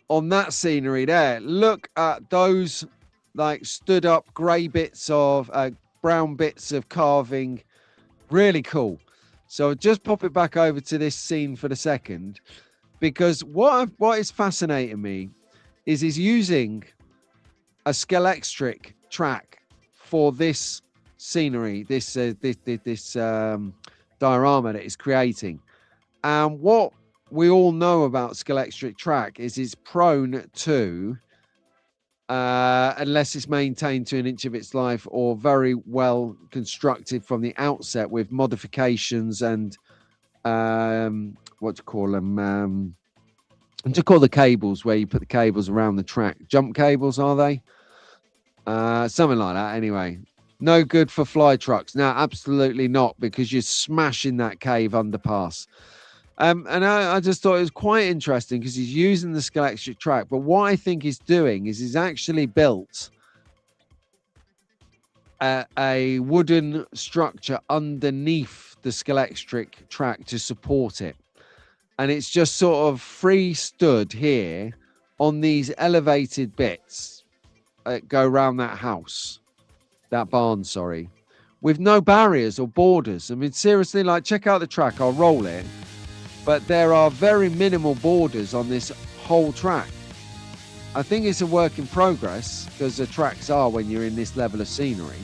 on that scenery there. Look at those like stood up grey bits of brown bits of carving. Really cool. So just pop it back over to this scene for the second, because what is fascinating me is he's using a Scalextric track for this scenery, this diorama that he's creating. And what we all know about Scalextric track is it's prone to, unless it's maintained to an inch of its life or very well constructed from the outset with modifications and what to call them, and to call the cables where you put the cables around the track. Jump cables, are they? Something like that anyway. No good for fly trucks. No, absolutely not, because you're smashing that cave underpass. And I just thought it was quite interesting because he's using the Scalextric track. But what I think he's doing is he's actually built a wooden structure underneath the Scalextric track to support it. And it's just sort of free stood here on these elevated bits that go around that house, that barn, sorry, with no barriers or borders. I mean, seriously, like, check out the track. I'll roll it. But there are very minimal borders on this whole track. I think it's a work in progress, because the tracks are when you're in this level of scenery.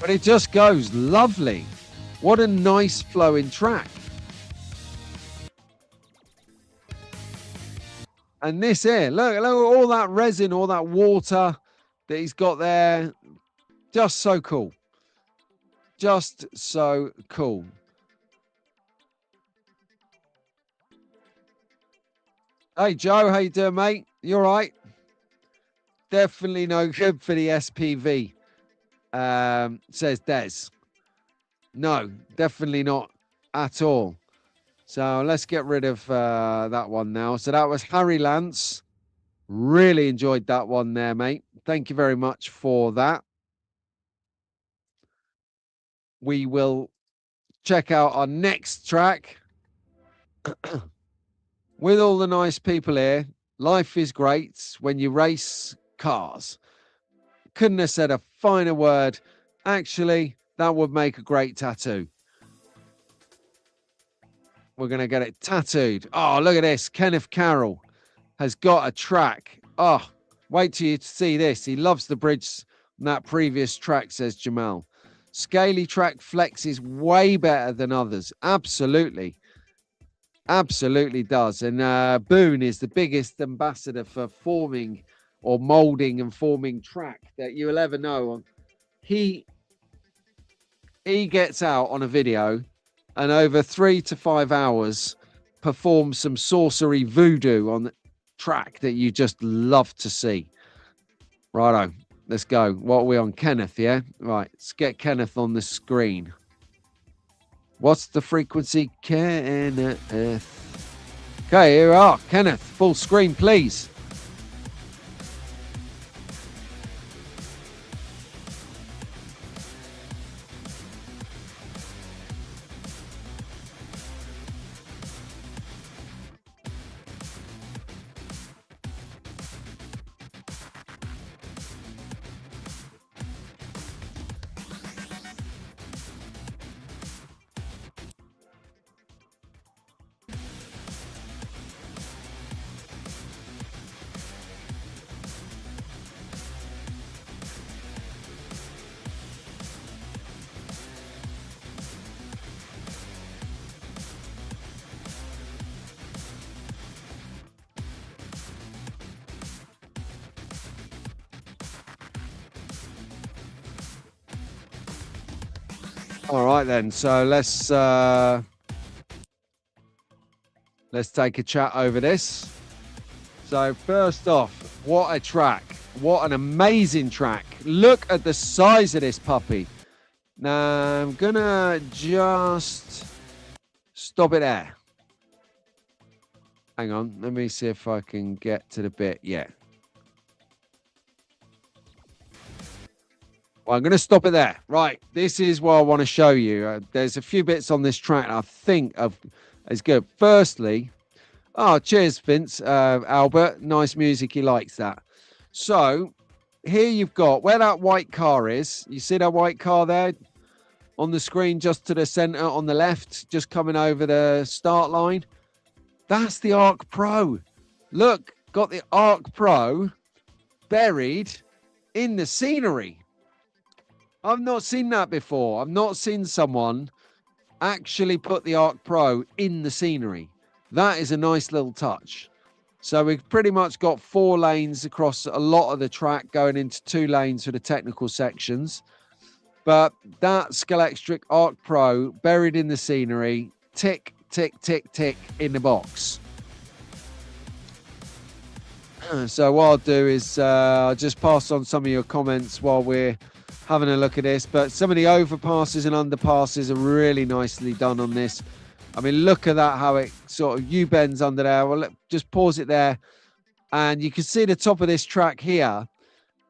But it just goes lovely. What a nice flowing track. And this here, look at all that resin, all that water that he's got there. Just so cool. Just so cool. Hey, Joe, how you doing, mate? You all right? Definitely no good for the SPV, says Des. No, definitely not at all. So let's get rid of that one now. So that was Harry Lance. Really enjoyed that one there, mate. Thank you very much for that. We will check out our next track. With all the nice people here, life is great when you race cars. Couldn't have said a finer word. Actually, that would make a great tattoo. We're going to get it tattooed. Oh, look at this. Kenneth Carroll has got a track. Oh, wait till you see this. He loves the bridge on that previous track, says Jamal. Scaly track flexes way better than others. Absolutely. Absolutely does. And Boone is the biggest ambassador for forming or molding and forming track that you will ever know. He gets out on a video and over 3 to 5 hours performs some sorcery voodoo on the track that you just love to see. Righto, let's go. What are we on? Kenneth, yeah? Right, let's get Kenneth on the screen. What's the frequency? Kenneth. Okay, here we are. Kenneth, full screen, please. All right then. So let's take a chat over this. So first off, what a track. What an amazing track. Look at the size of this puppy. Now I'm gonna just stop it there. Hang on, let me see if I can get to the bit. Yeah. Well, I'm going to stop it there. Right, this is what I want to show you. There's a few bits on this track I think is good. Firstly, cheers, Vince, Albert. Nice music. He likes that. So here you've got where that white car is. You see that white car there on the screen just to the center on the left, just coming over the start line? That's the Arc Pro. Look, got the Arc Pro buried in the scenery. I've not seen that before. I've not seen someone actually put the Arc Pro in the scenery. That is a nice little touch. So we've pretty much got 4 lanes across a lot of the track, going into 2 lanes for the technical sections. But that Scalextric Arc Pro buried in the scenery, tick, tick, tick, tick in the box. So what I'll do is I'll just pass on some of your comments while we're having a look at this. But some of the overpasses and underpasses are really nicely done on this. I mean, look at that, how it sort of U-bends under there. Well, just pause it there. And you can see the top of this track here.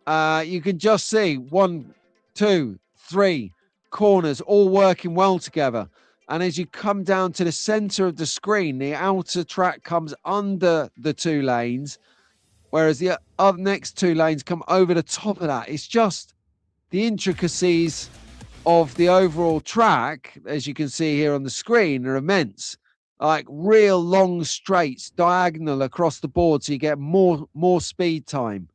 You can just see 1, 2, 3 corners all working well together. And as you come down to the center of the screen, the outer track comes under the 2 lanes, whereas the next 2 lanes come over the top of that. It's just the intricacies of the overall track, as you can see here on the screen, are immense. Like real long straights, diagonal across the board, so you get more speed time.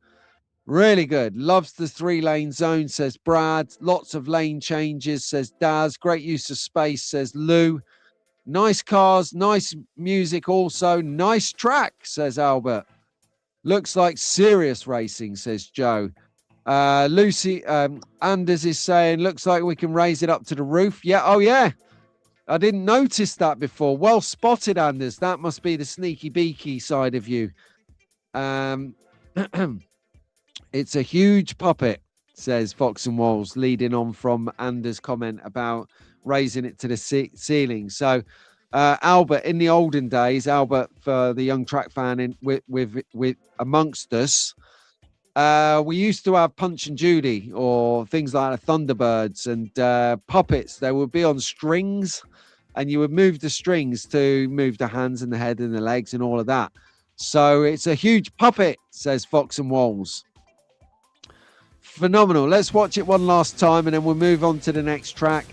Really good. Loves the 3-lane zone, says Brad. Lots of lane changes, says Daz. Great use of space, says Lou. Nice cars, nice music also. Nice track, says Albert. Looks like serious racing, says Joe. Lucy Anders is saying, looks like we can raise it up to the roof. Yeah, oh yeah. I didn't notice that before. Well spotted, Anders. That must be the sneaky beaky side of you. It's a huge puppet, says Fox and Walls, leading on from Anders' comment about raising it to the ceiling. So Albert, in the olden days, Albert, for the young track fan with amongst us, we used to have Punch and Judy or things like Thunderbirds and puppets. They would be on strings, and you would move the strings to move the hands and the head and the legs and all of that. So it's a huge puppet, says Fox and Walls. Phenomenal. Let's watch it one last time and then we'll move on to the next track.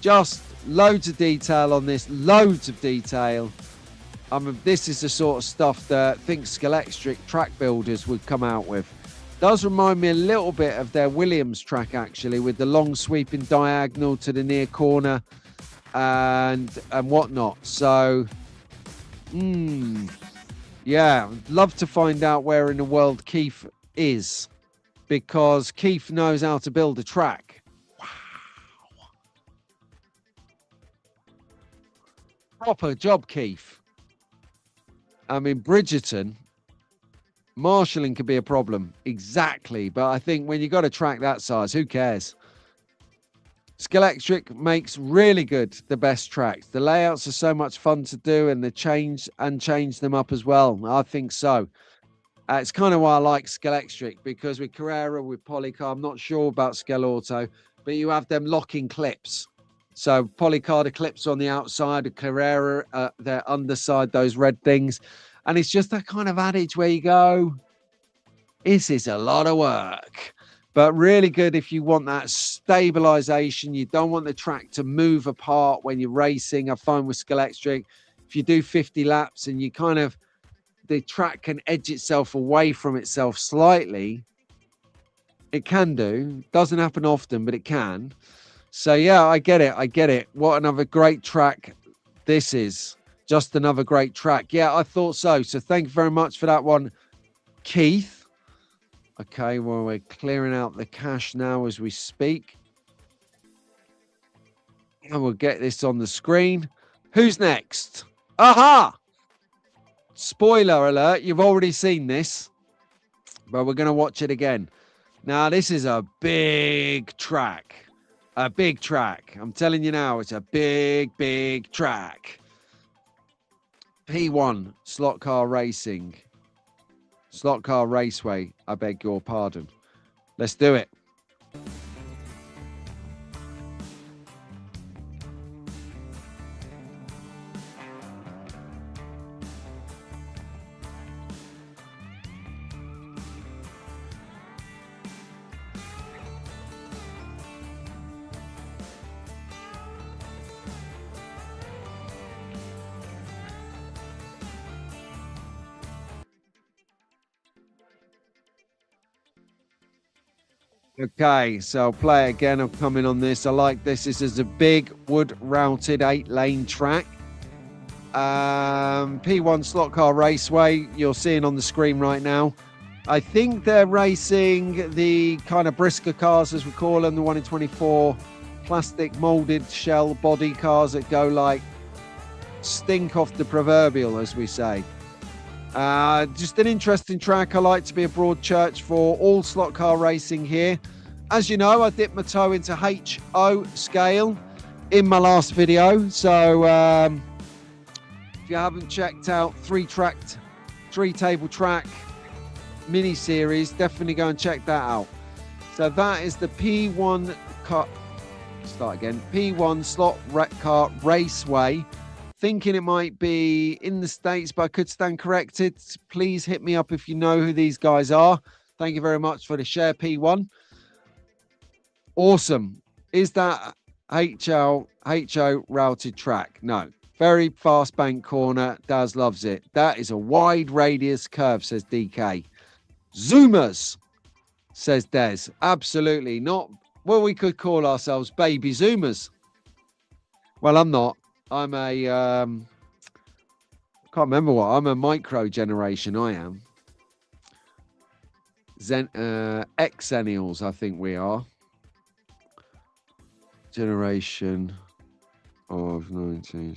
Just loads of detail on this, loads of detail. I mean, this is the sort of stuff that I think Scalextric track builders would come out with. Does remind me a little bit of their Williams track, actually, with the long sweeping diagonal to the near corner and whatnot. So, yeah, I'd love to find out where in the world Keith is, because Keith knows how to build a track. Wow. Proper job, Keith. I mean, Bridgerton, marshalling could be a problem. Exactly. But I think when you got a track that size, who cares? Scalextric makes really good, the best tracks. The layouts are so much fun to do, and they change them up as well. I think so. It's kind of why I like Scalextric, because with Carrera, with Polycar, I'm not sure about Scale Auto, but you have them locking clips. So Polycar, the clips on the outside, the Carrera, their underside, those red things. And it's just that kind of adage where you go, this is a lot of work. But really good if you want that stabilization. You don't want the track to move apart when you're racing. I find with Scalextric, if you do 50 laps and you kind of, the track can edge itself away from itself slightly. It can do. Doesn't happen often, but it can. So yeah, I get it. I get it. What another great track this is. Just another great track. Yeah, I thought so. So thank you very much for that one, Keith. Okay, well, we're clearing out the cache now as we speak. And we'll get this on the screen. Who's next? Aha! Spoiler alert, you've already seen this, but we're going to watch it again. Now, this is a big track. A big track. I'm telling you now, it's a big, big track. P1, slot car racing. Slot car raceway, I beg your pardon. Let's do it. Okay, so I'll play again. I'm coming on this. I like this. This is a big wood-routed 8-lane track. P1 slot car raceway. You're seeing on the screen right now. I think they're racing the kind of brisker cars, as we call them, the 1 in 24 plastic molded shell body cars that go like stink off the proverbial, as we say. Just an interesting track. I like to be a broad church for all slot car racing here. As you know, I dipped my toe into HO scale in my last video. So if you haven't checked out three table track mini series, definitely go and check that out. So that is the P1 car. Start again. P1 slot car raceway. Thinking it might be in the States, but I could stand corrected. Please hit me up if you know who these guys are. Thank you very much for the share, P1. Awesome. Is that HO routed track? No. Very fast bank corner. Daz loves it. That is a wide radius curve, says DK. Zoomers, says Des. Absolutely not. Well, we could call ourselves baby Zoomers. Well, I'm not. I'm a, can't remember what, I'm a micro generation, I am. Xennials, I think we are. Generation of 19.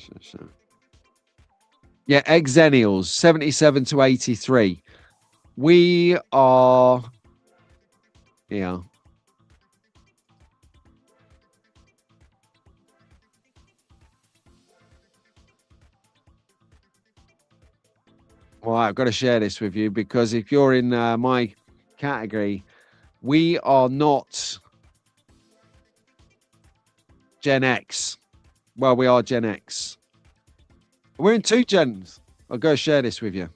Yeah, Xennials, 77 to 83. We are, yeah. Well, I've got to share this with you because if you're in my category, we are not Gen X. Well, we are Gen X. We're in two gens. I'll go share this with you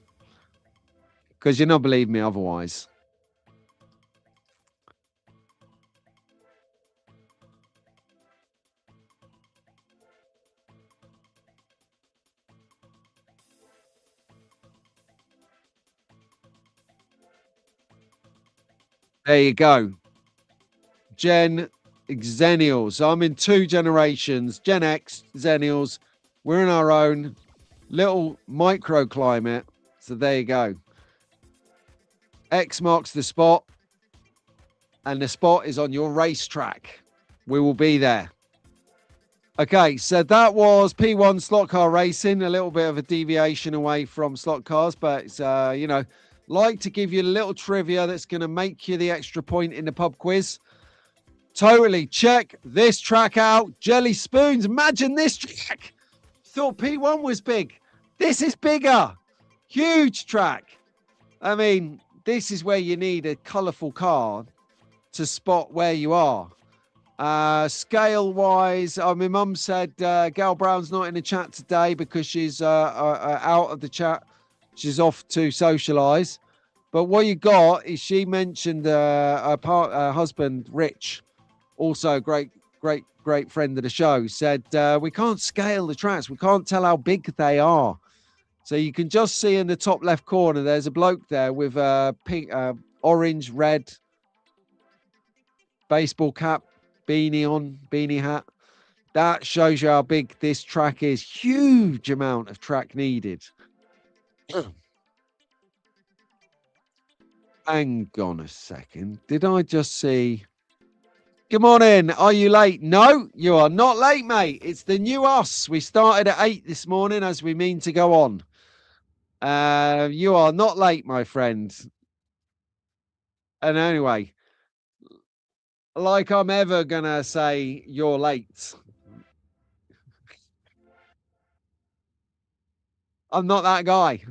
because you're not believe me otherwise. There you go. Gen Xennials. I'm in two generations, Gen X, Xennials. We're in our own little microclimate. So there you go. X marks the spot. And the spot is on your racetrack. We will be there. Okay, so that was P1 slot car racing. A little bit of a deviation away from slot cars, but it's, you know, like to give you a little trivia that's going to make you the extra point in the pub quiz. Totally check this track out. Jelly spoons. Imagine this track. Thought P1 was big. This is bigger. Huge track. I mean, this is where you need a colourful car to spot where you are. Scale wise, my mum said Gal Brown's not in the chat today because she's out of the chat. She's off to socialise. But what you got is she mentioned her husband, Rich, also great friend of the show, said we can't scale the tracks. We can't tell how big they are. So you can just see in the top left corner, there's a bloke there with a pink, orange, red baseball cap, beanie hat. That shows you how big this track is. Huge amount of track needed. Hang on a second. Did I just see? Good morning. Are you late? No, you are not late, mate. It's the new us. We started at 8 this morning as we mean to go on. You are not late, my friend. And anyway, like I'm ever going to say you're late. I'm not that guy.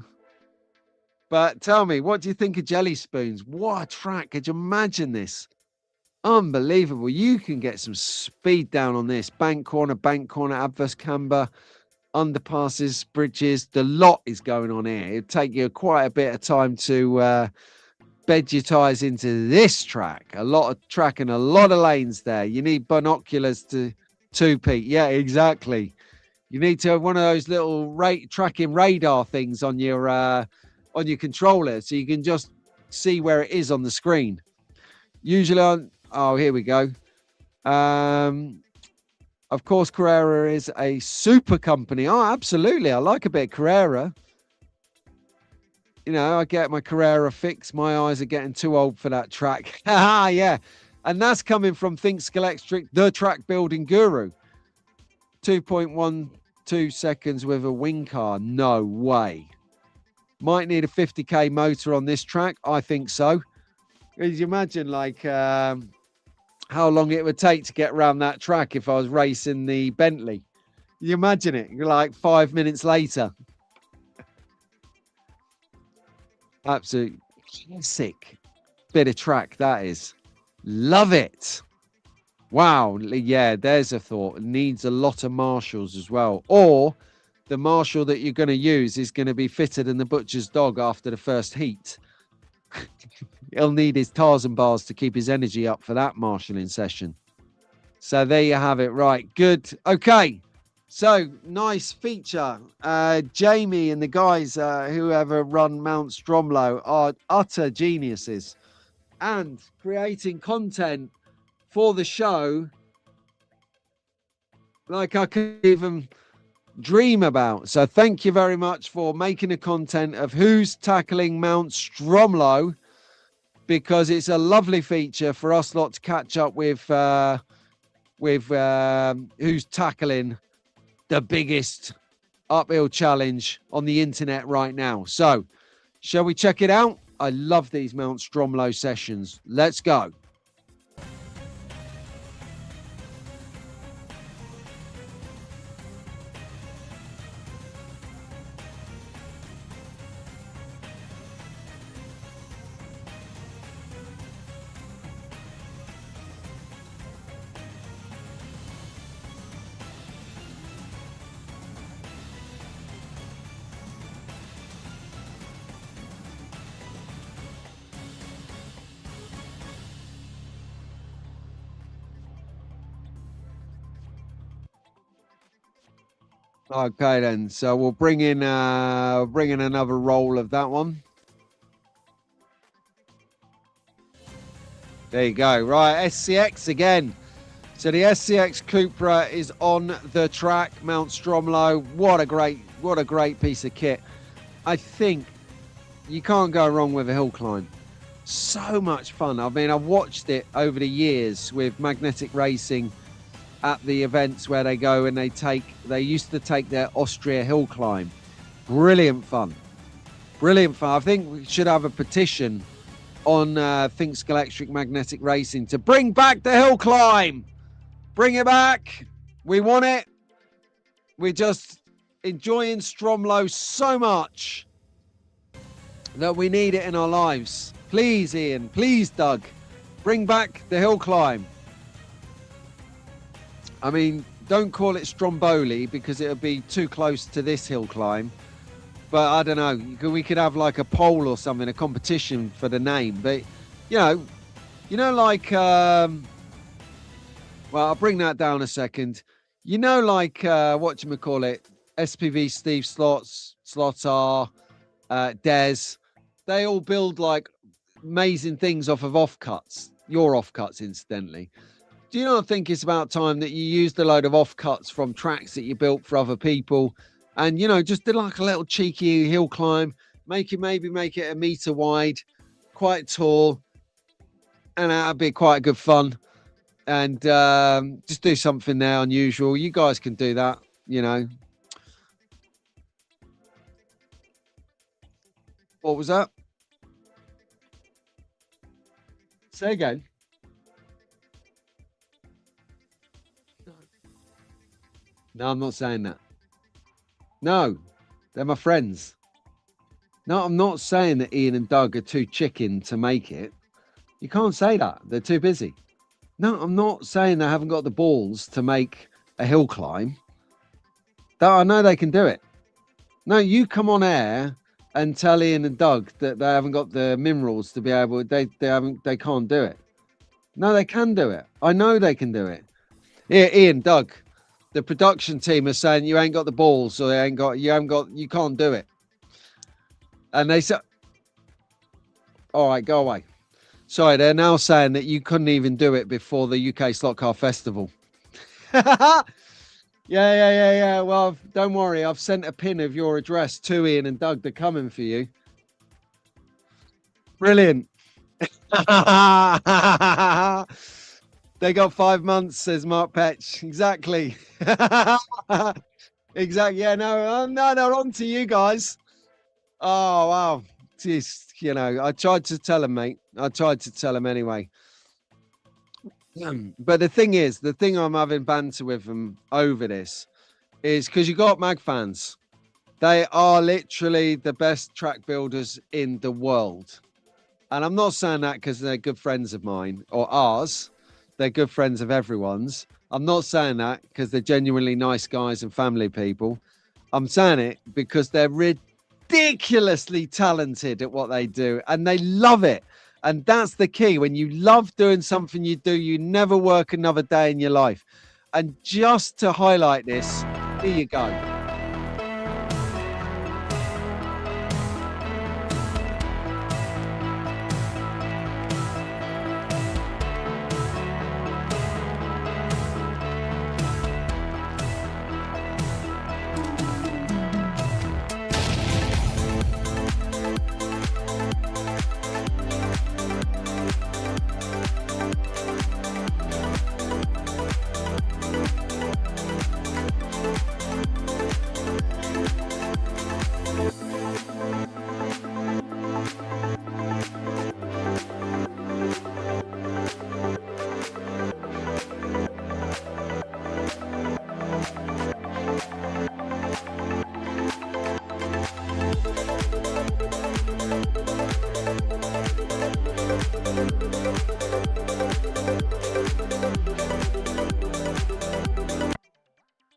But tell me, what do you think of Jelly Spoons? What a track. Could you imagine this? Unbelievable. You can get some speed down on this. Bank corner, adverse camber, underpasses, bridges. The lot is going on here. It'd take you quite a bit of time to bed your tyres into this track. A lot of track and a lot of lanes there. You need binoculars to two-peat. Yeah, exactly. You need to have one of those little tracking radar things on your controller so you can just see where it is on the screen. Usually on, oh, here we go. Of course, Carrera is a super company. Oh, absolutely. I like a bit of Carrera. You know, I get my Carrera fix. My eyes are getting too old for that track. Yeah. And that's coming from Think Scalextric, the track building guru. 2.12 seconds with a wing car. No way. Might need a 50k motor on this track. I think so. Can you imagine, like, how long it would take to get around that track if I was racing the Bentley? Can you imagine it? Like 5 minutes later. Absolute classic bit of track, that is. Love it. Wow. Yeah, there's a thought. It needs a lot of marshals as well. Or the marshal that you're going to use is going to be fitter than the butcher's dog after the first heat. He'll need his Tarzan bars to keep his energy up for that marshalling session. So there you have it. Right. Good. Okay. So, nice feature. Jamie and the guys who ever run Mount Stromlo are utter geniuses and creating content for the show like I could even dream about. So thank you very much for making the content of who's tackling Mount Stromlo, because it's a lovely feature for us lot to catch up with who's tackling the biggest uphill challenge on the internet right now. So, shall we check it out? I love these Mount Stromlo sessions. Let's go. Okay then, so we'll bring in another roll of that one. There you go. Right, SCX again. So the SCX Cupra is on the track, Mount Stromlo. What a great piece of kit. I think you can't go wrong with a hill climb. So much fun. I mean, I've watched it over the years with Magnetic Racing at the events where they go and they used to take their Austria hill climb. Brilliant fun. Brilliant fun. I think we should have a petition on Think Scalextric Magnetic Racing to bring back the hill climb. Bring it back. We want it. We're just enjoying Stromlo so much that we need it in our lives. Please, Ian. Please, Doug. Bring back the hill climb. I mean, don't call it Stromboli because it would be too close to this hill climb. But I don't know. We could have like a poll or something, a competition for the name. But, you know, like, well, I'll bring that down a second. You know, like, whatchamacallit, SPV Steve Slotar, Des, they all build like amazing things off of offcuts. Your offcuts, incidentally. Do you not think it's about time that you used a load of offcuts from tracks that you built for other people and, you know, just did like a little cheeky hill climb, maybe make it a meter wide, quite tall, and that'd be quite good fun. and just do something there unusual. You guys can do that, you know. What was that? Say again. No, I'm not saying that. No, they're my friends. No, I'm not saying that Ian and Doug are too chicken to make it. You can't say that. They're too busy. No, I'm not saying they haven't got the balls to make a hill climb. I know they can do it. No, you come on air and tell Ian and Doug that they haven't got the minerals to be able. They can't do it. No, they can do it. I know they can do it. Yeah, Ian, Doug, the production team are saying you ain't got the balls, or you can't do it. And they said, all right, go away. Sorry, they're now saying that you couldn't even do it before the UK Slot Car Festival. Yeah. Well, don't worry. I've sent a pin of your address to Ian and Doug. They're coming for you. Brilliant. They got 5 months, says Mark Petch. Exactly. Exactly. Yeah, no, they're on to you guys. Oh, wow. Jeez, you know, I tried to tell him, mate. I tried to tell him anyway. But the thing is, the thing I'm having banter with them over this is because you got mag fans. They are literally the best track builders in the world. And I'm not saying that because they're good friends of mine or ours. They're good friends of everyone's. I'm not saying that because they're genuinely nice guys and family people. I'm saying it because they're ridiculously talented at what they do and they love it. And that's the key. When you love doing something you do, you never work another day in your life. And just to highlight this, here you go.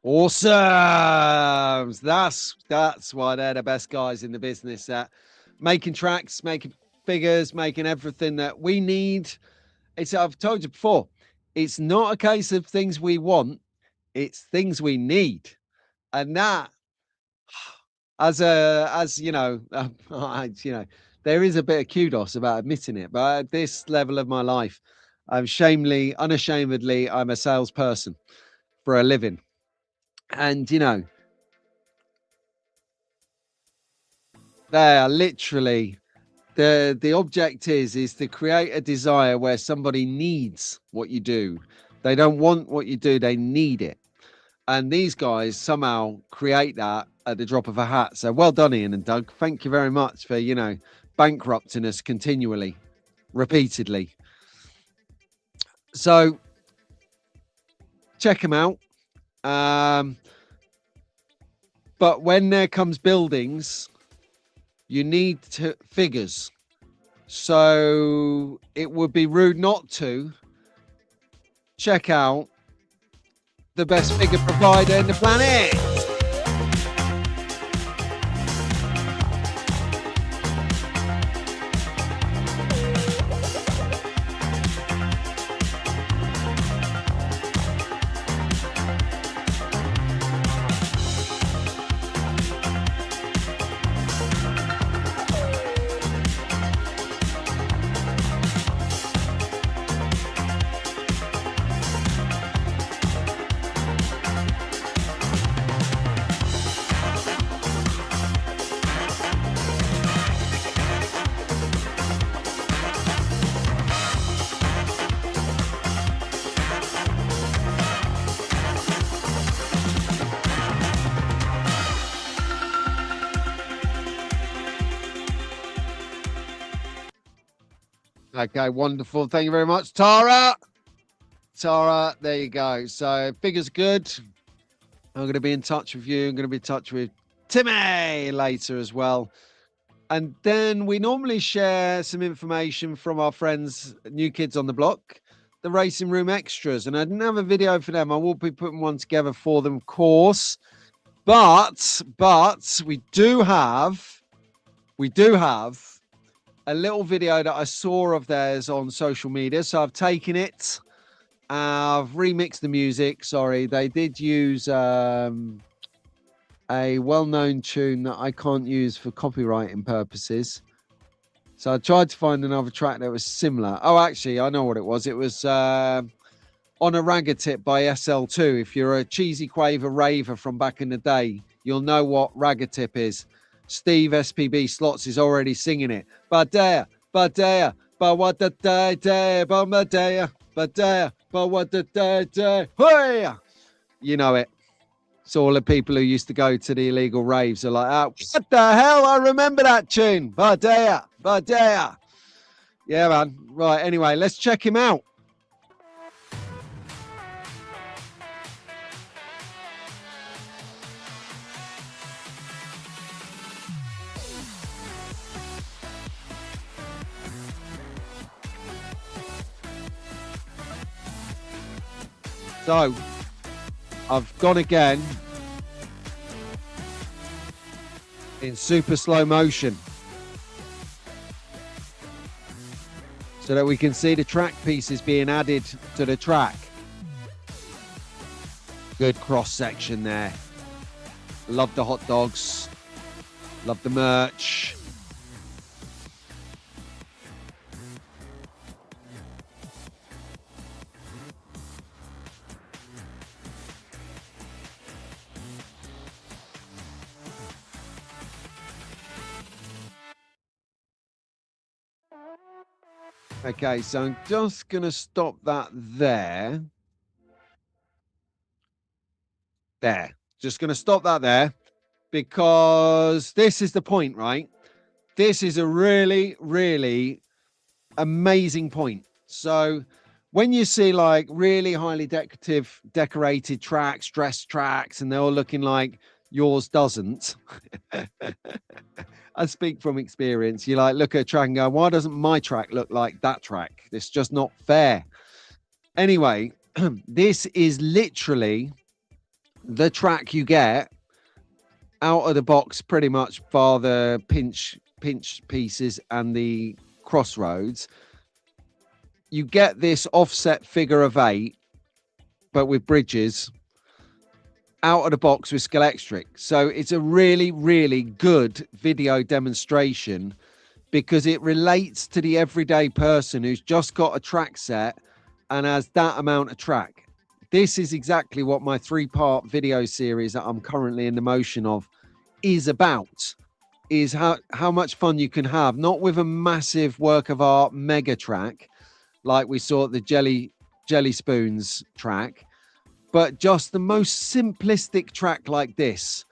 Awesome. That's why they're the best guys in the business at making tracks, making figures, making everything that we need. I've told you before, it's not a case of things we want, it's things we need. And that, as you know, there is a bit of kudos about admitting it, but at this level of my life, unashamedly, I'm a salesperson for a living. And you know, they are literally the object is to create a desire where somebody needs what you do. They don't want what you do, they need it. And these guys somehow create that at the drop of a hat. So well done, Ian and Doug. Thank you very much for, you know, bankrupting us continually, repeatedly. So check them out. But when there comes buildings, you need figures. So it would be rude not to check out the best figure provider in the planet. Okay, wonderful. Thank you very much, Tara. Tara, there you go. So figures good. I'm going to be in touch with you. I'm going to be in touch with Timmy later as well. And then we normally share some information from our friends, New Kids on the Block, the Racing Room Extras. And I didn't have a video for them. I will be putting one together for them, of course. But we do have a little video that I saw of theirs on social media. So I've taken it. I've remixed the music. Sorry, they did use a well-known tune that I can't use for copywriting purposes. So I tried to find another track that was similar. Oh, actually, I know what it was. It was On a Ragger Tip by SL2. If you're a cheesy quaver raver from back in the day, you'll know what Ragger Tip is. Steve SPB Slots is already singing it. Badea, badea, but what the day, but badea, badea, but what the day, hey! You know it. So all the people who used to go to the illegal raves are like, oh, what the hell? I remember that tune. Badea, badea. Yeah, man. Right, anyway, let's check him out. So, I've gone again in super slow motion so that we can see the track pieces being added to the track. Good cross section there. Love the hot dogs. Love the merch. Okay, so I'm just going to stop that there. There. Just going to stop that there because this is the point, right? This is a really, really amazing point. So when you see like really highly decorated tracks, dressed tracks, and they're all looking like yours doesn't, I speak from experience. You like look at a track and go, why doesn't my track look like that track? It's just not fair. Anyway, this is literally the track you get out of the box, pretty much bar the pinch pieces and the crossroads. You get this offset figure of 8, but with bridges, out of the box with Scalextric. So it's a really, really good video demonstration because it relates to the everyday person who's just got a track set and has that amount of track. This is exactly what my 3-part video series that I'm currently in the motion of is about, is how much fun you can have, not with a massive work of art mega track like we saw at the Jelly Spoons track, but just the most simplistic track like this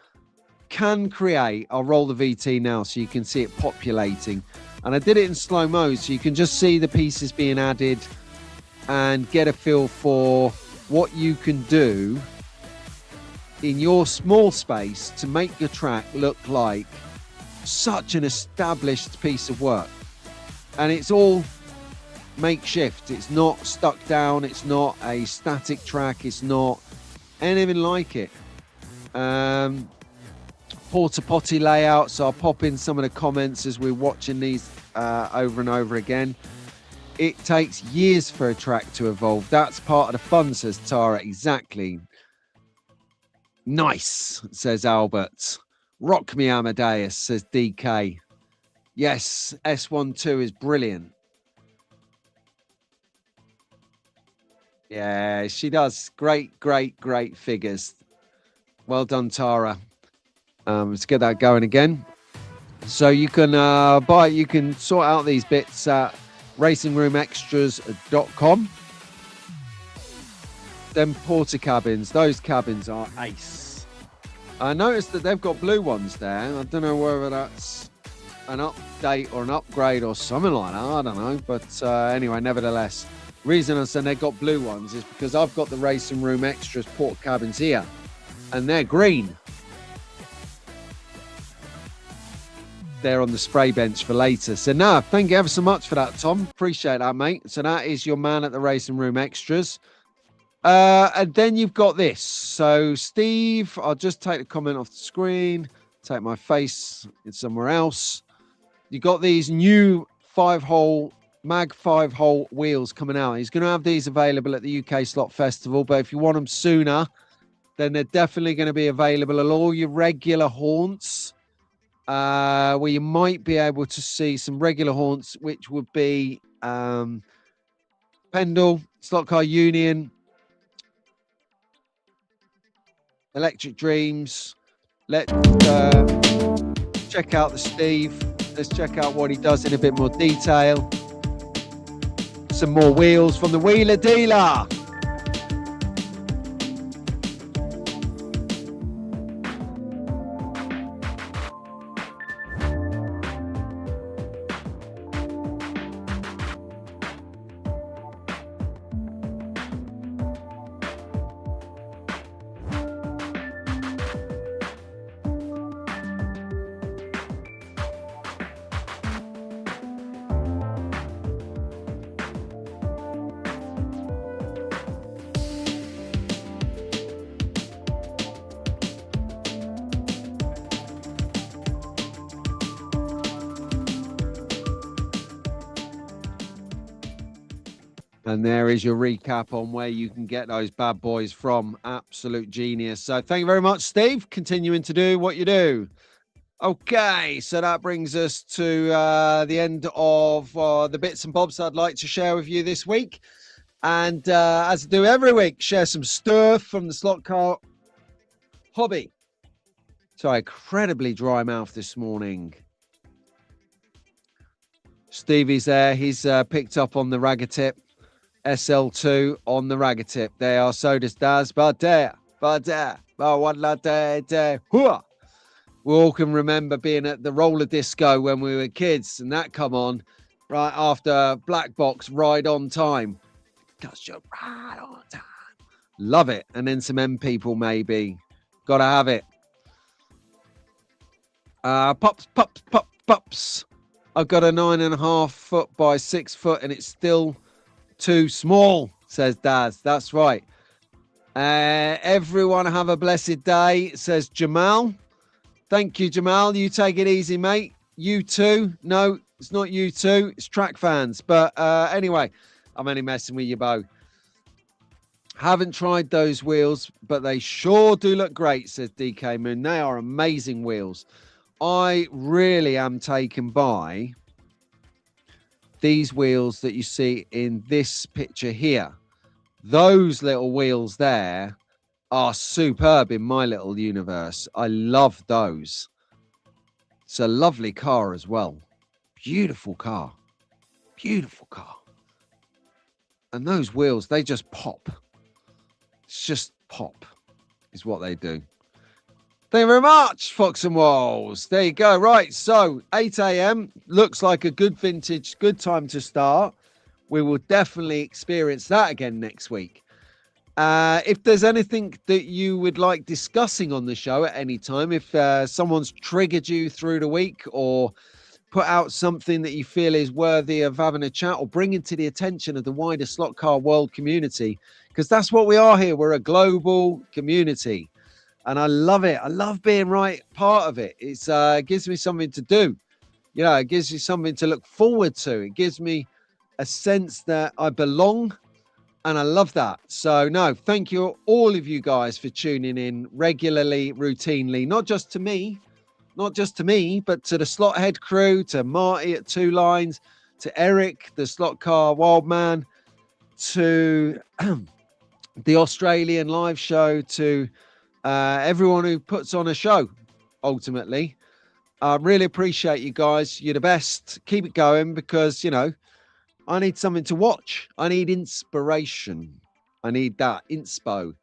can create. I'll roll the VT now so you can see it populating. And I did it in slow mo so you can just see the pieces being added and get a feel for what you can do in your small space to make your track look like such an established piece of work. And it's all makeshift. It's not stuck down. It's not a static track. It's not anything like it. Porta potty layout. So I'll pop in some of the comments as we're watching these over and over again. It takes years for a track to evolve. That's part of the fun, says Tara. Exactly. Nice, says Albert. Rock me, Amadeus, says DK. Yes, S12 is brilliant. Yeah, she does. Great figures. Well done, Tara. Let's get that going again. So you can you can sort out these bits at racingroomextras.com. Them porter cabins, those cabins are ace. I noticed that they've got blue ones there. I don't know whether that's an update or an upgrade or something like that. I don't know. But anyway, nevertheless, reason I'm saying they've got blue ones is because I've got the Racing Room Extras port cabins here, and they're green. They're on the spray bench for later. So no, thank you ever so much for that, Tom. Appreciate that, mate. So that is your man at the Racing Room Extras. And then you've got this. So Steve, I'll just take the comment off the screen, take my face in somewhere else. You got these new 5-hole mag 5-hole wheels coming out. He's going to have these available at the UK Slot Festival, but if you want them sooner, then they're definitely going to be available at all your regular haunts, where you might be able to see some regular haunts, which would be Pendle, Slot Car Union, Electric Dreams. Let's check out the Steve. Let's check out what he does in a bit more detail. Some more wheels from the Wheeler Dealer. And there is your recap on where you can get those bad boys from. Absolute genius. So thank you very much, Steve. Continuing to do what you do. Okay, so that brings us to the end of the bits and bobs I'd like to share with you this week. And as I do every week, share some stuff from the slot car hobby. So incredibly dry mouth this morning. Stevie's there. He's picked up on the ragger tip. SL2 on the ragger tip. They are so does Daz. But one la day. We all can remember being at the roller disco when we were kids, and that come on right after Black Box Ride on Time. Cause you're right on time. Love it. And then some M people maybe. Gotta have it. Pops. I've got a 9.5 foot by 6 foot, and it's still too small, says Daz. That's right. Everyone have a blessed day, says Jamal. Thank you, Jamal. You take it easy, mate. You too. No, it's not you two. It's track fans. But anyway, I'm only messing with you, Bo. Haven't tried those wheels, but they sure do look great, says DK Moon. They are amazing wheels. I really am taken by these wheels that you see in this picture here. Those little wheels there are superb in my little universe. I love those. It's a lovely car as well. Beautiful car. Beautiful car. And those wheels, they just pop. It's just pop is what they do. Thank you very much, Fox and Walls. There you go. Right, so 8 a.m. looks like a good vintage, good time to start. We will definitely experience that again next week. If there's anything that you would like discussing on the show at any time, if someone's triggered you through the week or put out something that you feel is worthy of having a chat or bringing to the attention of the wider slot car world community, because that's what we are here. We're a global community. And I love it. I love being right part of it. It's gives me something to do. You know, it gives you something to look forward to. It gives me a sense that I belong. And I love that. So, no, thank you, all of you guys, for tuning in regularly, routinely, not just to me, but to the slot head crew, to Marty at Two Lines, to Eric, the slot car wild man, to the Australian live show, to everyone who puts on a show, ultimately. I really appreciate you guys. You're the best. Keep it going because, you know, I need something to watch. I need inspiration. I need that inspo.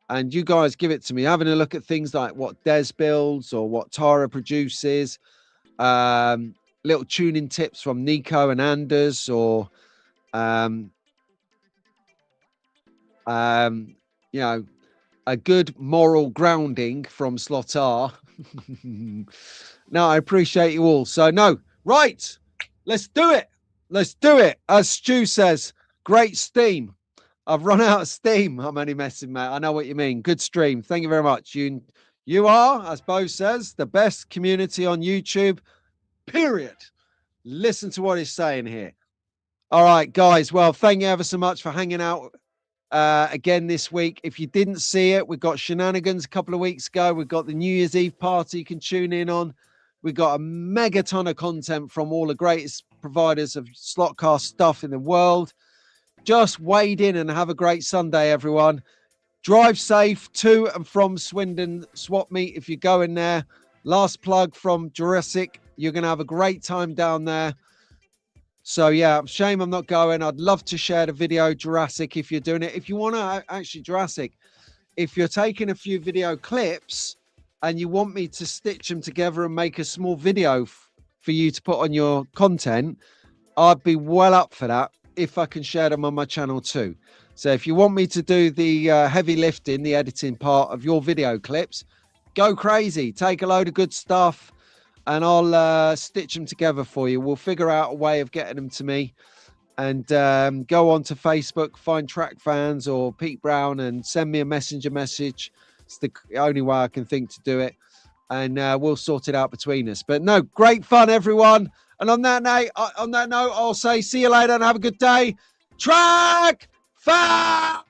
And you guys give it to me. Having a look at things like what Des builds or what Tara produces. Listen little tuning tips from Nico and Anders, or you know, a good moral grounding from Slotar. No, I appreciate you all. So no, right, let's do it. Let's do it. As Stu says, great steam. I've run out of steam. I'm only messing, mate. I know what you mean. Good stream. Thank you very much. You are, as Bo says, the best community on YouTube, period. Listen to what he's saying here. All right, guys. Well, thank you ever so much for hanging out again this week. If you didn't see it, we've got Shenanigans a couple of weeks ago. We've got the New Year's Eve party you can tune in on. We've got a mega ton of content from all the greatest providers of slotcast stuff in the world. Just wade in and have a great Sunday, everyone. Drive safe to and from Swindon Swap Meet if you're going there. Last plug from Jurassic. You're going to have a great time down there. So, yeah, shame I'm not going. I'd love to share the video, Jurassic, if you're doing it. If you want to, actually, Jurassic, if you're taking a few video clips and you want me to stitch them together and make a small video for you to put on your content, I'd be well up for that if I can share them on my channel too. So if you want me to do the heavy lifting, the editing part of your video clips, go crazy. Take a load of good stuff and I'll stitch them together for you. We'll figure out a way of getting them to me, and go on to Facebook, find Track Fans or Pete Brown and send me a messenger message. It's the only way I can think to do it. And we'll sort it out between us. But no, great fun, everyone. And on that note, I'll say see you later and have a good day. Track Fans!